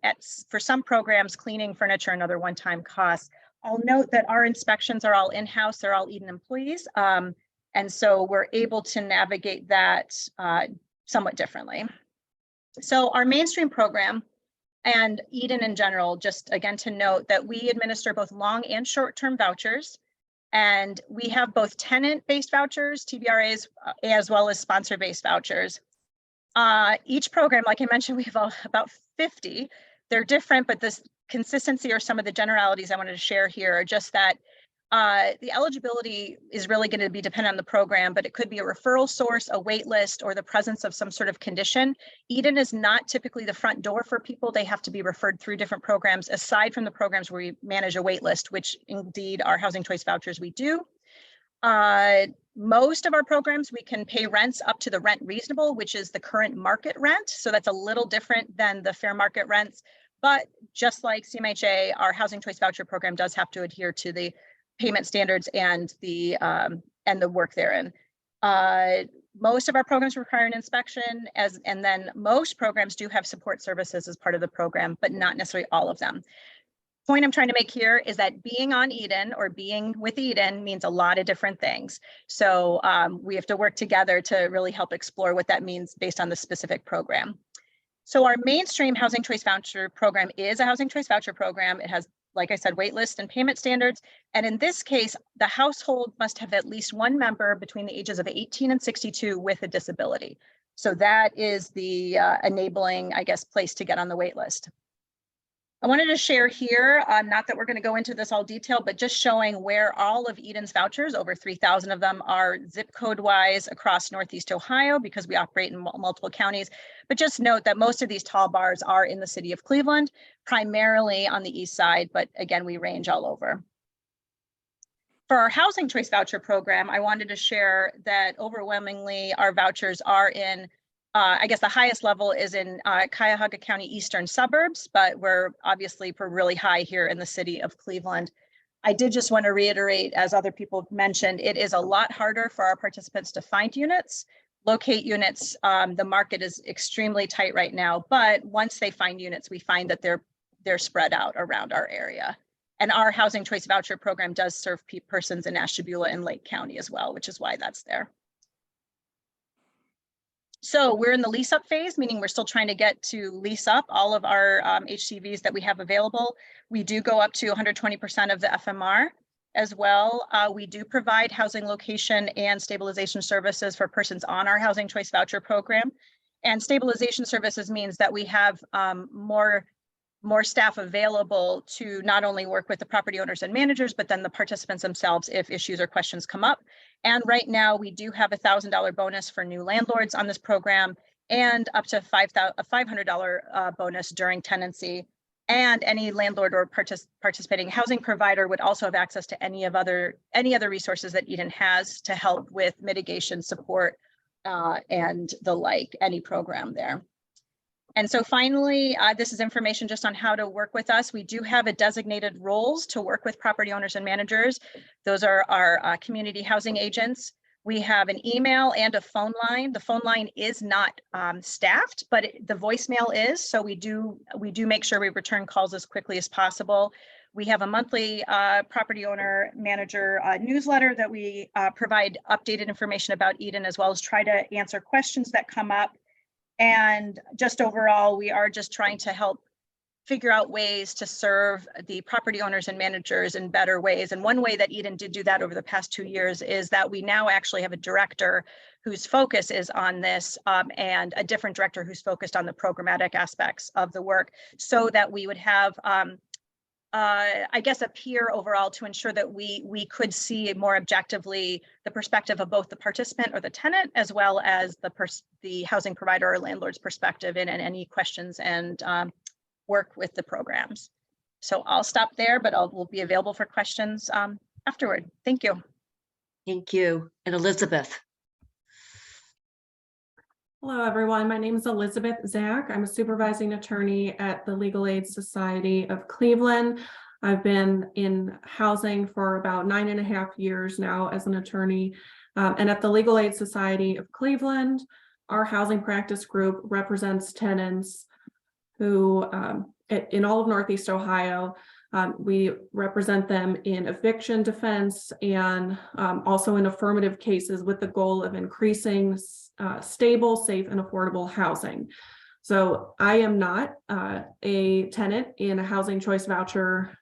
for some programs, cleaning, furniture, and other one-time costs. I'll note that our inspections are all in-house, they're all Eden employees. And so we're able to navigate that somewhat differently. So our mainstream program and Eden in general, just again to note that we administer both long and short-term vouchers. And we have both tenant-based vouchers, TBRAs, as well as sponsor-based vouchers. Each program, like I mentioned, we have about 50. They're different, but this consistency or some of the generalities I wanted to share here are just that the eligibility is really going to be dependent on the program, but it could be a referral source, a wait list, or the presence of some sort of condition. Eden is not typically the front door for people. They have to be referred through different programs, aside from the programs where we manage a wait list, which indeed our housing choice vouchers we do. Most of our programs, we can pay rents up to the rent reasonable, which is the current market rent. So that's a little different than the fair market rents. But just like CMHA, our housing choice voucher program does have to adhere to the payment standards and the work therein. Most of our programs require an inspection, and then most programs do have support services as part of the program, but not necessarily all of them. Point I'm trying to make here is that being on Eden or being with Eden means a lot of different things. So we have to work together to really help explore what that means based on the specific program. So our mainstream housing choice voucher program is a housing choice voucher program. It has, like I said, wait lists and payment standards. And in this case, the household must have at least one member between the ages of 18 and 62 with a disability. So that is the enabling, I guess, place to get on the wait list. I wanted to share here, not that we're going to go into this all detail, but just showing where all of Eden's vouchers, over 3,000 of them, are zip code wise across Northeast Ohio, because we operate in multiple counties. But just note that most of these tall bars are in the city of Cleveland, primarily on the east side, but again, we range all over. For our housing choice voucher program, I wanted to share that overwhelmingly our vouchers are in I guess the highest level is in Cuyahoga County eastern suburbs, but we're obviously really high here in the city of Cleveland. I did just want to reiterate, as other people mentioned, it is a lot harder for our participants to find units, locate units. The market is extremely tight right now, but once they find units, we find that they're spread out around our area. And our housing choice voucher program does serve persons in Ashtabula and Lake County as well, which is why that's there. So we're in the lease up phase, meaning we're still trying to get to lease up all of our HCVs that we have available. We do go up to 120% of the FMR as well. We do provide housing location and stabilization services for persons on our housing choice voucher program. And stabilization services means that we have more staff available to not only work with the property owners and managers, but then the participants themselves if issues or questions come up. And right now we do have a $1,000 bonus for new landlords on this program, and up to a $500 bonus during tenancy. And any landlord or participating housing provider would also have access to any other resources that Eden has to help with mitigation support and the like, any program there. And so finally, this is information just on how to work with us. We do have a designated roles to work with property owners and managers. Those are our community housing agents. We have an email and a phone line. The phone line is not staffed, but the voicemail is. So we do make sure we return calls as quickly as possible. We have a monthly property owner manager newsletter that we provide updated information about Eden, as well as try to answer questions that come up. And just overall, we are just trying to help figure out ways to serve the property owners and managers in better ways. And one way that Eden did do that over the past 2 years is that we now actually have a director whose focus is on this, and a different director who's focused on the programmatic aspects of the work, so that we would have, I guess, a peer overall to ensure that we could see more objectively the perspective of both the participant or the tenant, as well as the housing provider or landlord's perspective in any questions and work with the programs. So I'll stop there, but we'll be available for questions afterward. Thank you. Thank you. And Elizabeth. Hello, everyone. My name is Elizabeth Zach. I'm a supervising attorney at the Legal Aid Society of Cleveland. I've been in housing for about 9.5 years now as an attorney. And at the Legal Aid Society of Cleveland, our housing practice group represents tenants who, in all of Northeast Ohio, we represent them in eviction defense and also in affirmative cases with the goal of increasing stable, safe, and affordable housing. So I am not a tenant in a housing choice voucher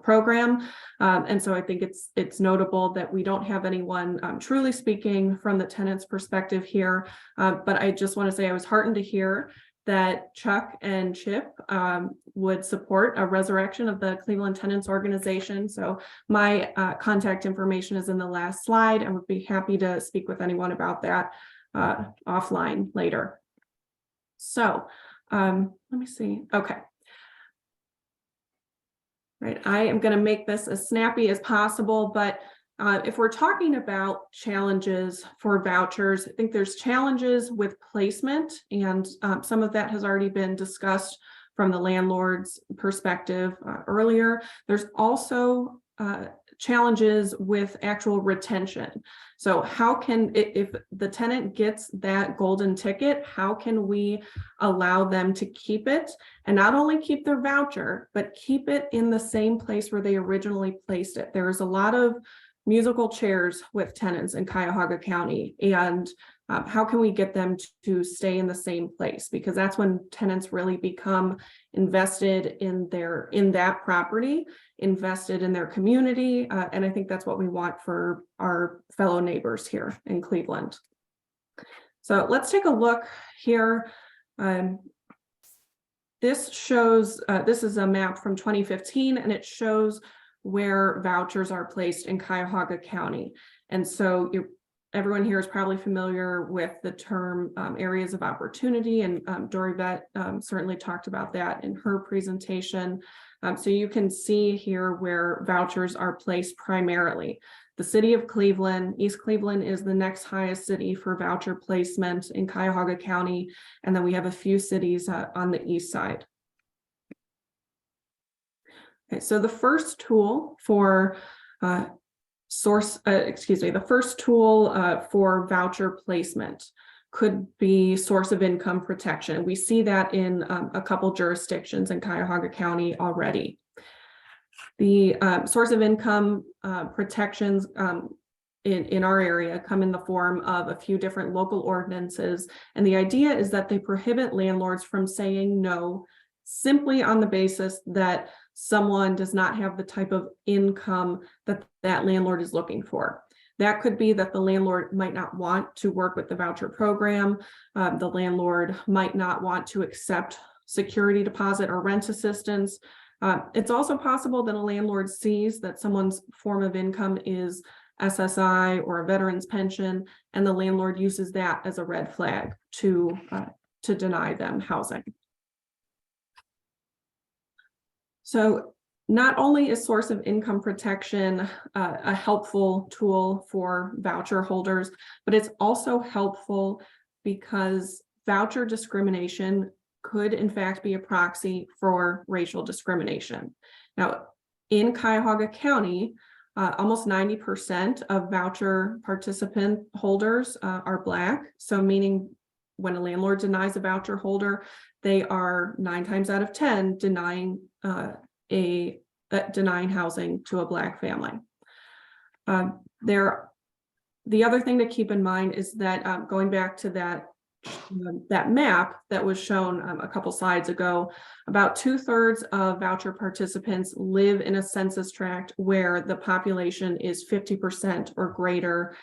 program. And so I think it's notable that we don't have anyone truly speaking from the tenant's perspective here. But I just want to say I was heartened to hear that Chuck and Chip would support a resurrection of the Cleveland Tenants Organization. So my contact information is in the last slide, and would be happy to speak with anyone about that offline later. So let me see. Okay. Right. I am going to make this as snappy as possible, but if we're talking about challenges for vouchers, I think there's challenges with placement, and some of that has already been discussed from the landlord's perspective earlier. There's also challenges with actual retention. So how can, if the tenant gets that golden ticket, how can we allow them to keep it, and not only keep their voucher, but keep it in the same place where they originally placed it? There is a lot of musical chairs with tenants in Cuyahoga County, and how can we get them to stay in the same place? Because that's when tenants really become invested in that property, invested in their community, and I think that's what we want for our fellow neighbors here in Cleveland. So let's take a look here. This shows, this is a map from 2015, and it shows where vouchers are placed in Cuyahoga County. And so everyone here is probably familiar with the term areas of opportunity, and Dorivette certainly talked about that in her presentation. So you can see here where vouchers are placed primarily. The city of Cleveland, East Cleveland is the next highest city for voucher placement in Cuyahoga County, and then we have a few cities on the east side. Okay, so the first tool for the first tool for voucher placement could be source of income protection. We see that in a couple jurisdictions in Cuyahoga County already. The source of income protections in our area come in the form of a few different local ordinances. And the idea is that they prohibit landlords from saying no simply on the basis that someone does not have the type of income that that landlord is looking for. That could be that the landlord might not want to work with the voucher program. The landlord might not want to accept security deposit or rent assistance. It's also possible that a landlord sees that someone's form of income is SSI or a veteran's pension, and the landlord uses that as a red flag to deny them housing. So not only is source of income protection a helpful tool for voucher holders, but it's also helpful because voucher discrimination could in fact be a proxy for racial discrimination. Now, in Cuyahoga County, Almost 90% of voucher participant holders are Black. So meaning when a landlord denies a voucher holder, they are 9 times out of 10 denying housing to a Black family. The other thing to keep in mind is that going back to that map that was shown a couple slides ago, about 2/3 of voucher participants live in a census tract where the population is 50% or greater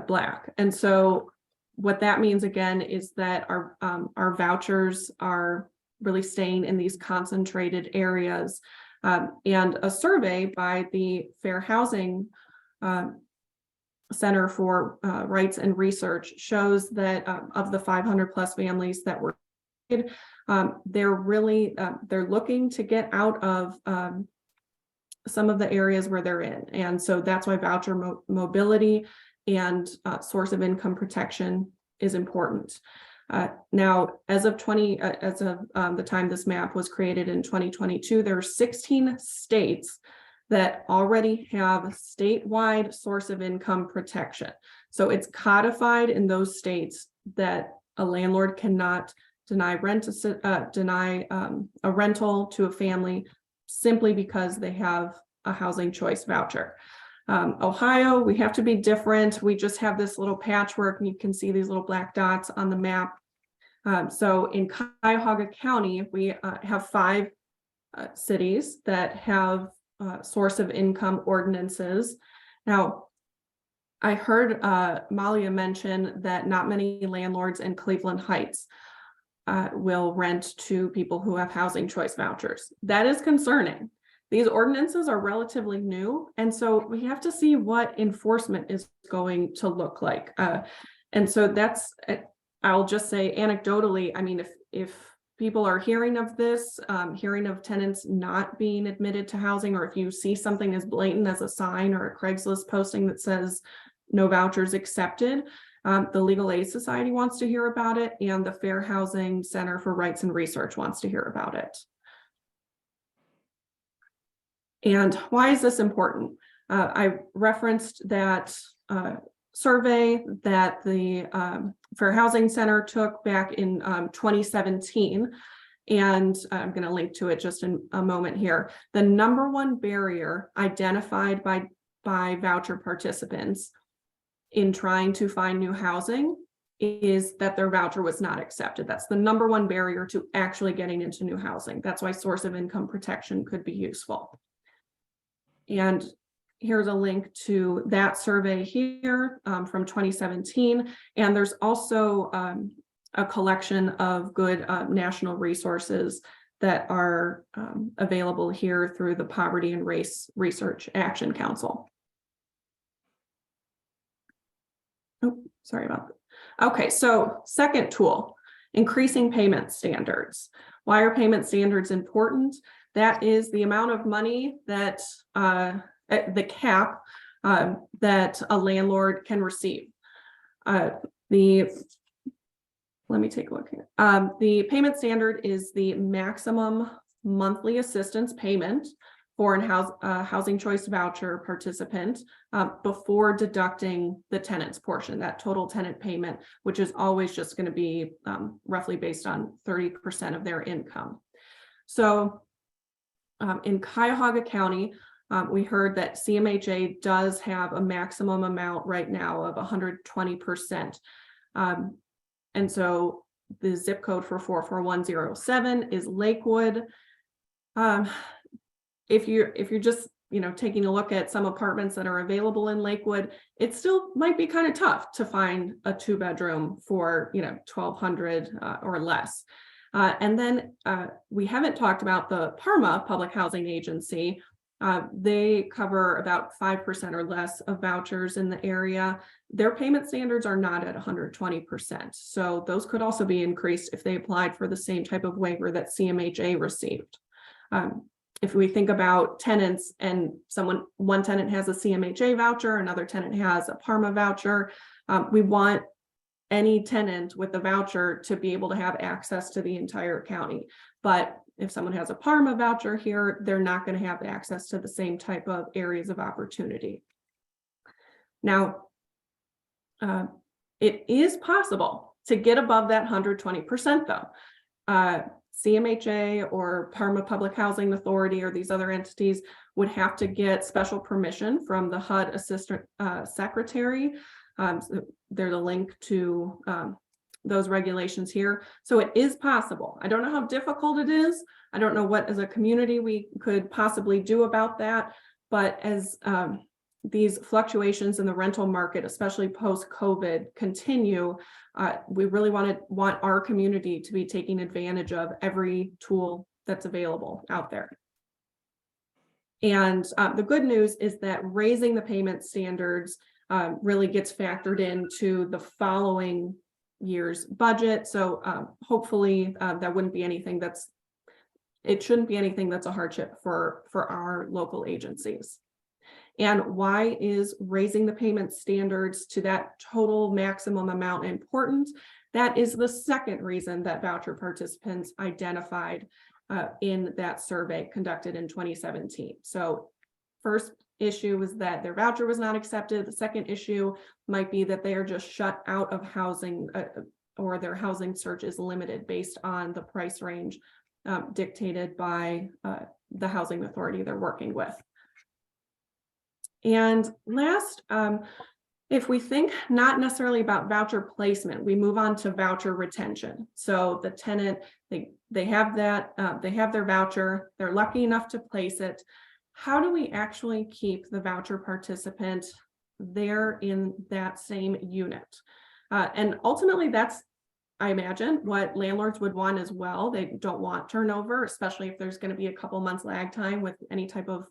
Black. And so what that means again is that our vouchers are really staying in these concentrated areas. And a survey by the Fair Housing Center for Rights and Research shows that of the 500+ families that were they're looking to get out of some of the areas where they're in. And so that's why voucher mobility and source of income protection is important. Now, as of the time this map was created in 2022, there are 16 states that already have statewide source of income protection. So it's codified in those states that a landlord cannot deny a rental to a family simply because they have a housing choice voucher. Ohio, we have to be different. We just have this little patchwork, and you can see these little black dots on the map. So in Cuyahoga County, we have 5 cities that have source of income ordinances. Now, I heard Malia mention that not many landlords in Cleveland Heights will rent to people who have housing choice vouchers. That is concerning. These ordinances are relatively new, and so we have to see what enforcement is going to look like. And so that's, I'll just say anecdotally, I mean, if people are hearing of this, hearing of tenants not being admitted to housing, or if you see something as blatant as a sign or a Craigslist posting that says no vouchers accepted, the Legal Aid Society wants to hear about it, and the Fair Housing Center for Rights and Research wants to hear about it. And why is this important? I referenced that survey that the Fair Housing Center took back in 2017, and I'm going to link to it just in a moment here. The number one barrier identified by voucher participants in trying to find new housing is that their voucher was not accepted. That's the number one barrier to actually getting into new housing. That's why source of income protection could be useful. And here's a link to that survey here from 2017. And there's also a collection of good national resources that are available here through the Poverty and Race Research Action Council. Oh, sorry about that. Okay, so second tool, increasing payment standards. Why are payment standards important? That is the amount of money that the cap that a landlord can receive. Let me take a look here. The payment standard is the maximum monthly assistance payment for a housing choice voucher participant before deducting the tenant's portion, that total tenant payment, which is always just going to be roughly based on 30% of their income. So in Cuyahoga County, we heard that CMHA does have a maximum amount right now of 120%. And so the zip code for 44107 is Lakewood. If you're just taking a look at some apartments that are available in Lakewood, it still might be kind of tough to find a 2-bedroom for $1,200 or less. And then we haven't talked about the Parma Public Housing Agency. They cover about 5% or less of vouchers in the area. Their payment standards are not at 120%. So those could also be increased if they applied for the same type of waiver that CMHA received. If we think about tenants and one tenant has a CMHA voucher, another tenant has a Parma voucher, we want any tenant with a voucher to be able to have access to the entire county. But if someone has a Parma voucher here, they're not going to have access to the same type of areas of opportunity. Now, it is possible to get above that 120% though. CMHA or Parma Public Housing Authority or these other entities would have to get special permission from the HUD Assistant Secretary. So there's a link to those regulations here. So it is possible. I don't know how difficult it is. I don't know what as a community we could possibly do about that. But as these fluctuations in the rental market, especially post-COVID, continue, we really want our community to be taking advantage of every tool that's available out there. And the good news is that raising the payment standards really gets factored into the following year's budget. So hopefully that wouldn't be anything it shouldn't be anything that's a hardship for our local agencies. And why is raising the payment standards to that total maximum amount important? That is the second reason that voucher participants identified in that survey conducted in 2017. So first issue was that their voucher was not accepted. The second issue might be that they are just shut out of housing or their housing search is limited based on the price range dictated by the housing authority they're working with. And last, if we think not necessarily about voucher placement, we move on to voucher retention. So the tenant, they have their voucher, they're lucky enough to place it. How do we actually keep the voucher participant there in that same unit? And ultimately that's, I imagine, what landlords would want as well. They don't want turnover, especially if there's going to be a couple months lag time with any type of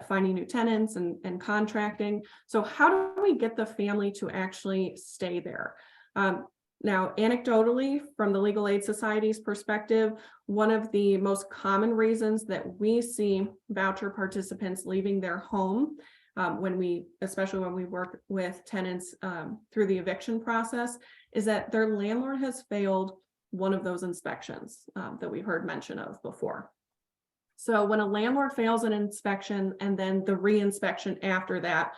finding new tenants and contracting. So how do we get the family to actually stay there? Now, anecdotally, from the Legal Aid Society's perspective, one of the most common reasons that we see voucher participants leaving their home, especially when we work with tenants through the eviction process, is that their landlord has failed one of those inspections that we heard mention of before. So when a landlord fails an inspection and then the re-inspection after that,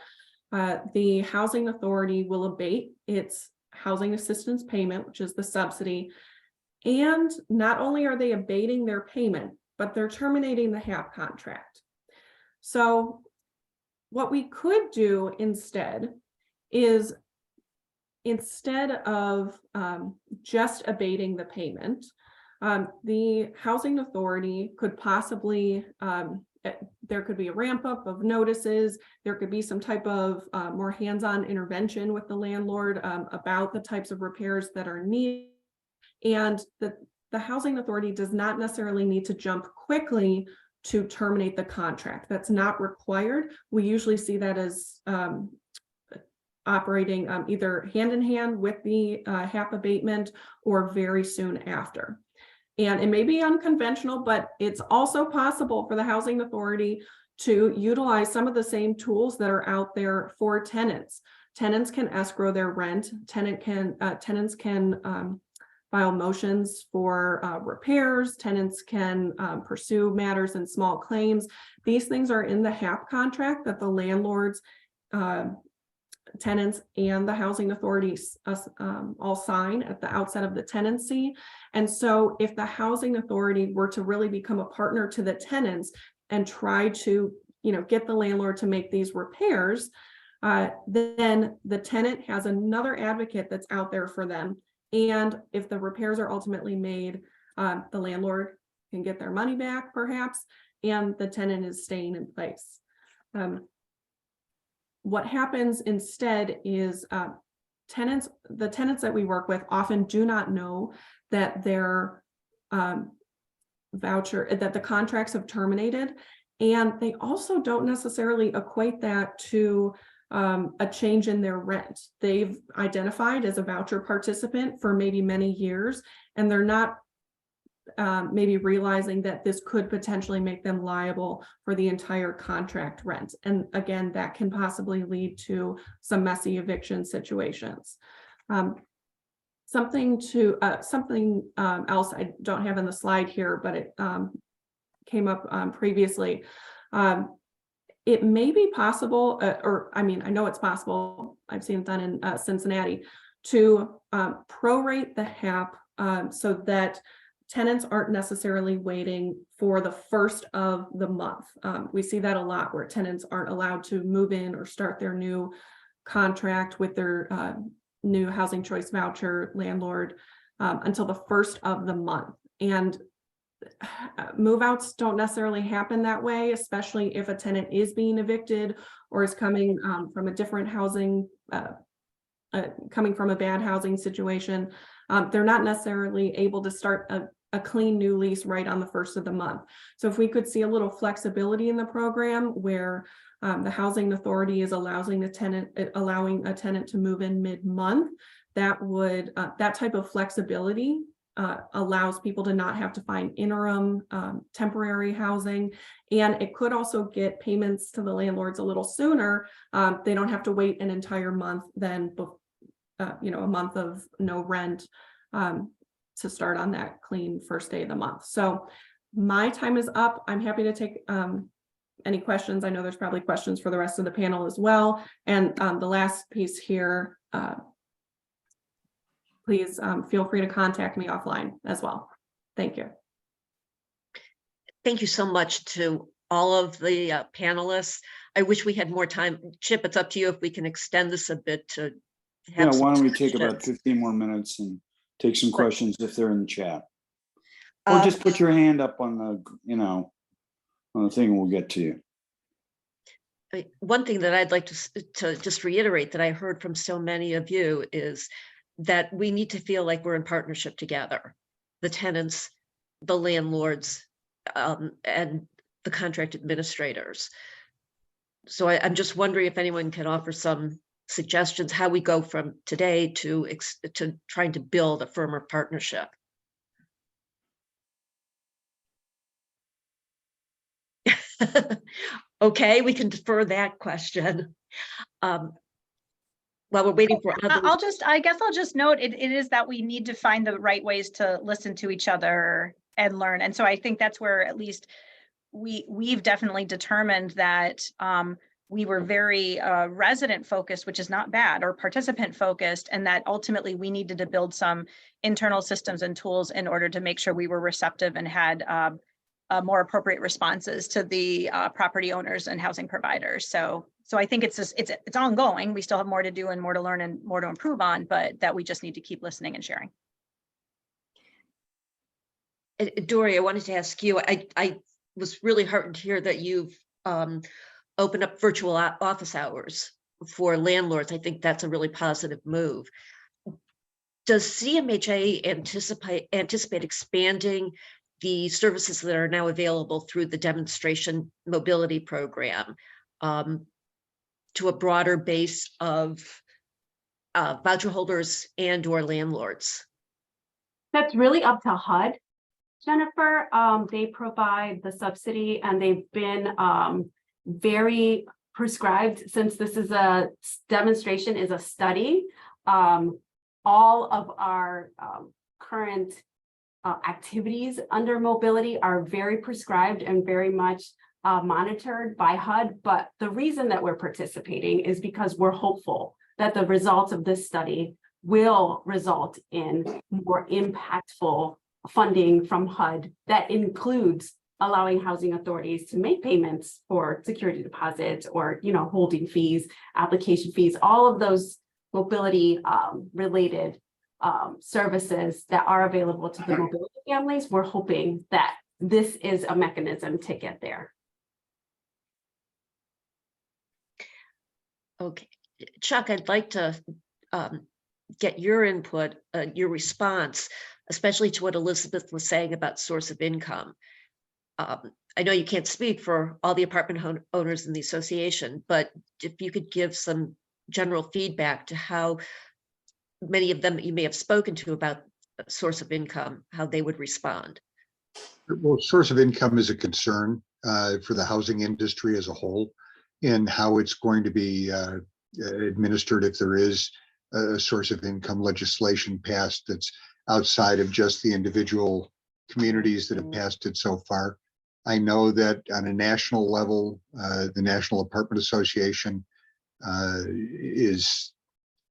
the housing authority will abate its housing assistance payment, which is the subsidy. And not only are they abating their payment, but they're terminating the HAP contract. So what we could do instead is, instead of just abating the payment, the housing authority could possibly, there could be a ramp up of notices. There could be some type of more hands-on intervention with the landlord about the types of repairs that are needed. And the housing authority does not necessarily need to jump quickly to terminate the contract. That's not required. We usually see that as operating either hand in hand with the HAP abatement or very soon after. And it may be unconventional, but it's also possible for the housing authority to utilize some of the same tools that are out there for tenants. Tenants can escrow their rent. Tenants can file motions for repairs. Tenants can pursue matters in small claims. These things are in the HAP contract that the landlords, tenants, and the housing authorities all sign at the outset of the tenancy. And so if the housing authority were to really become a partner to the tenants and try to, get the landlord to make these repairs, then the tenant has another advocate that's out there for them. And if the repairs are ultimately made, the landlord can get their money back perhaps, and the tenant is staying in place. What happens instead is the tenants that we work with often do not know that their that the contracts have terminated, and they also don't necessarily equate that to a change in their rent. They've identified as a voucher participant for maybe many years, and they're not maybe realizing that this could potentially make them liable for the entire contract rent. And again, that can possibly lead to some messy eviction situations. Something else I don't have in the slide here, but it came up previously. It may be possible, I know it's possible, I've seen it done in Cincinnati, to prorate the HAP so that tenants aren't necessarily waiting for the first of the month. We see that a lot where tenants aren't allowed to move in or start their new contract with their new housing choice voucher landlord until the first of the month. And move outs don't necessarily happen that way, especially if a tenant is being evicted or is coming from a different housing, coming from a bad housing situation. They're not necessarily able to start a clean new lease right on the first of the month. So if we could see a little flexibility in the program where the housing authority is allowing a tenant to move in mid-month, that would that type of flexibility allows people to not have to find interim temporary housing, and it could also get payments to the landlords a little sooner. They don't have to wait an entire month then, a month of no rent to start on that clean first day of the month. So my time is up. I'm happy to take any questions. I know there's probably questions for the rest of the panel as well. And the last piece here, please feel free to contact me offline as well. Thank you. Thank you so much to all of the panelists. I wish we had more time. Chip, it's up to you if we can extend this a bit to have Yeah, why don't we take questions. about 15 more minutes and take some questions if they're in the chat. Or just put your hand up on the, on the thing, and we'll get to you. One thing that I'd like to just reiterate that I heard from so many of you is that we need to feel like we're in partnership together, the tenants, the landlords, and the contract administrators. So I'm just wondering if anyone can offer some suggestions how we go from today to trying to build a firmer partnership. Okay, we can defer that question. While we're waiting for others. I guess I'll just note it is that we need to find the right ways to listen to each other and learn. And so I think that's where at least we've definitely determined that we were very resident focused, which is not bad, or participant focused, and that ultimately we needed to build some internal systems and tools in order to make sure we were receptive and had more appropriate responses to the property owners and housing providers. So I think it's ongoing. We still have more to do and more to learn and more to improve on, but that we just need to keep listening and sharing. Dory, I wanted to ask you, I was really heartened to hear that you've opened up virtual office hours for landlords. I think that's a really positive move. Does CMHA anticipate expanding the services that are now available through the demonstration mobility program to a broader base of voucher holders and or landlords? That's really up to HUD, Jennifer. They provide the subsidy, and they've been very prescribed since this is a demonstration, is a study. All of our current activities under mobility are very prescribed and very much monitored by HUD. But the reason that we're participating is because we're hopeful that the results of this study will result in more impactful funding from HUD that includes allowing housing authorities to make payments for security deposits or, holding fees, application fees, all of those mobility related services that are available to the mobility families. We're hoping that this is a mechanism to get there. Okay, Chuck, I'd like to get your input, your response, especially to what Elizabeth was saying about source of income. I know you can't speak for all the apartment owners in the association, but if you could give some general feedback to how many of them that you may have spoken to about source of income, how they would respond. Well, source of income is a concern for the housing industry as a whole, and how it's going to be administered if there is a source of income legislation passed that's outside of just the individual communities that have passed it so far. I know that on a national level, the National Apartment Association is,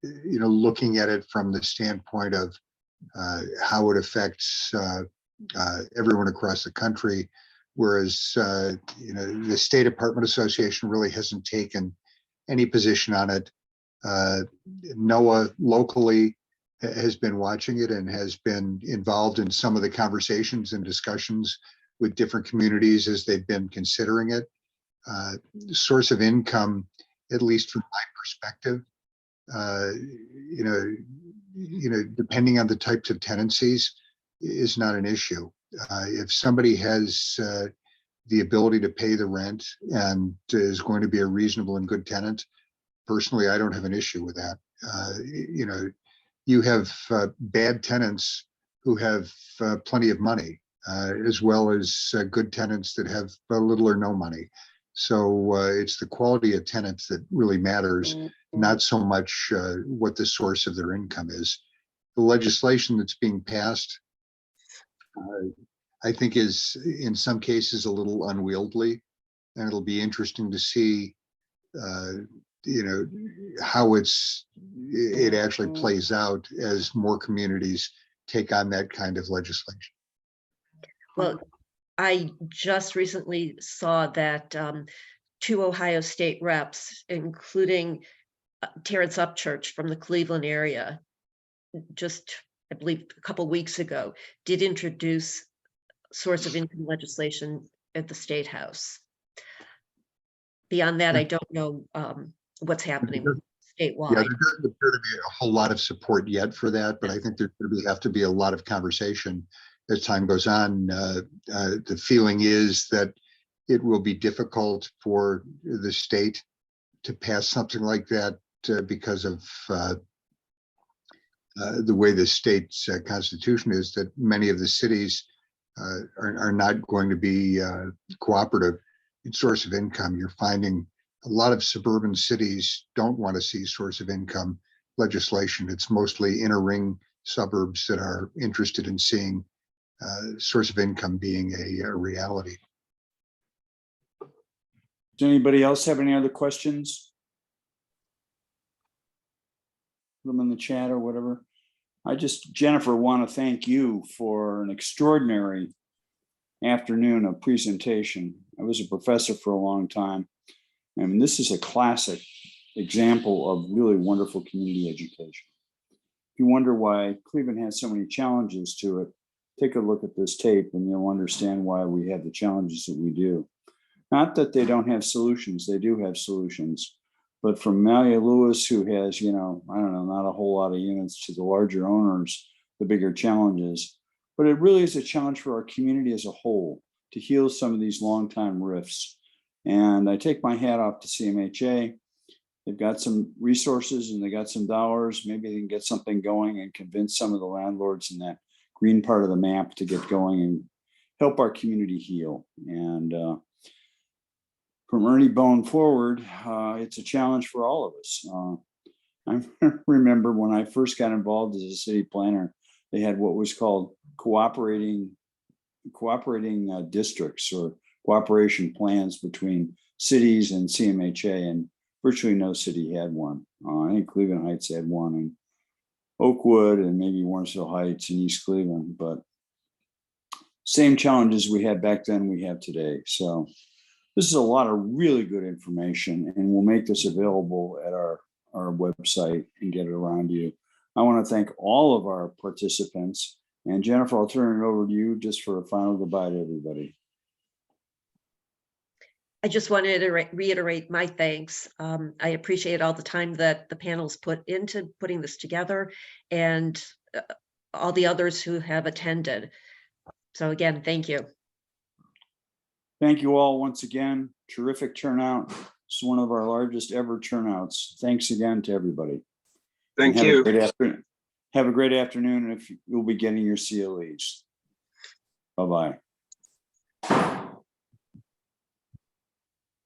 looking at it from the standpoint of how it affects everyone across the country, whereas the State Apartment Association really hasn't taken any position on it. NOAA locally has been watching it and has been involved in some of the conversations and discussions with different communities as they've been considering it. Source of income, at least from my perspective, depending on the types of tenancies, is not an issue. If somebody has the ability to pay the rent and is going to be a reasonable and good tenant, personally, I don't have an issue with that. You have bad tenants who have plenty of money, as well as good tenants that have little or no money. So it's the quality of tenants that really matters, not so much what the source of their income is. The legislation that's being passed, I think, is in some cases a little unwieldy, and it'll be interesting to see how it actually plays out as more communities take on that kind of legislation. Well, I just recently saw that 2 Ohio State reps, including Terrence Upchurch from the Cleveland area, just, I believe, a couple weeks ago, did introduce source of income legislation at the State House. Beyond that, I don't know what's happening Yeah, statewide. there doesn't appear to be a whole lot of support yet for that, but I think there's going to have to be a lot of conversation as time goes on. The feeling is that it will be difficult for the state to pass something like that because of the way the state's constitution is, that many of the cities are not going to be cooperative in source of income. You're finding a lot of suburban cities don't want to see source of income legislation. It's mostly inner ring suburbs that are interested in seeing source of income being a reality. Does anybody else have any other questions? Put them in the chat or whatever. Jennifer, want to thank you for an extraordinary afternoon of presentation. I was a professor for a long time. I mean, this is a classic example of really wonderful community education. If you wonder why Cleveland has so many challenges to it, take a look at this tape and you'll understand why we have the challenges that we do. Not that they don't have solutions, they do have solutions. But from Malia Lewis, who has, I don't know, not a whole lot of units, to the larger owners, the bigger challenges. But it really is a challenge for our community as a whole to heal some of these longtime rifts. And I take my hat off to CMHA. They've got some resources and they got some dollars. Maybe they can get something going and convince some of the landlords in that green part of the map to get going and help our community heal. And from Ernie Bone forward, it's a challenge for all of us. I remember when I first got involved as a city planner, they had what was called cooperating districts or cooperation plans between cities and CMHA, and virtually no city had one. I think Cleveland Heights had one, and Oakwood, and maybe Warrensville Heights and East Cleveland, but same challenges we had back then we have today. So this is a lot of really good information, and we'll make this available at our website and get it around you. I want to thank all of our participants, and Jennifer, I'll turn it over to you just for a final goodbye to everybody. I just wanted to reiterate my thanks. I appreciate all the time that the panel's put into putting this together, and all the others who have attended. So again, thank you. Thank you all once again. Terrific turnout. It's one of our largest ever turnouts. Thanks again to everybody. Thank you. Have a great afternoon, and if you'll be getting your CLEs. Bye-bye.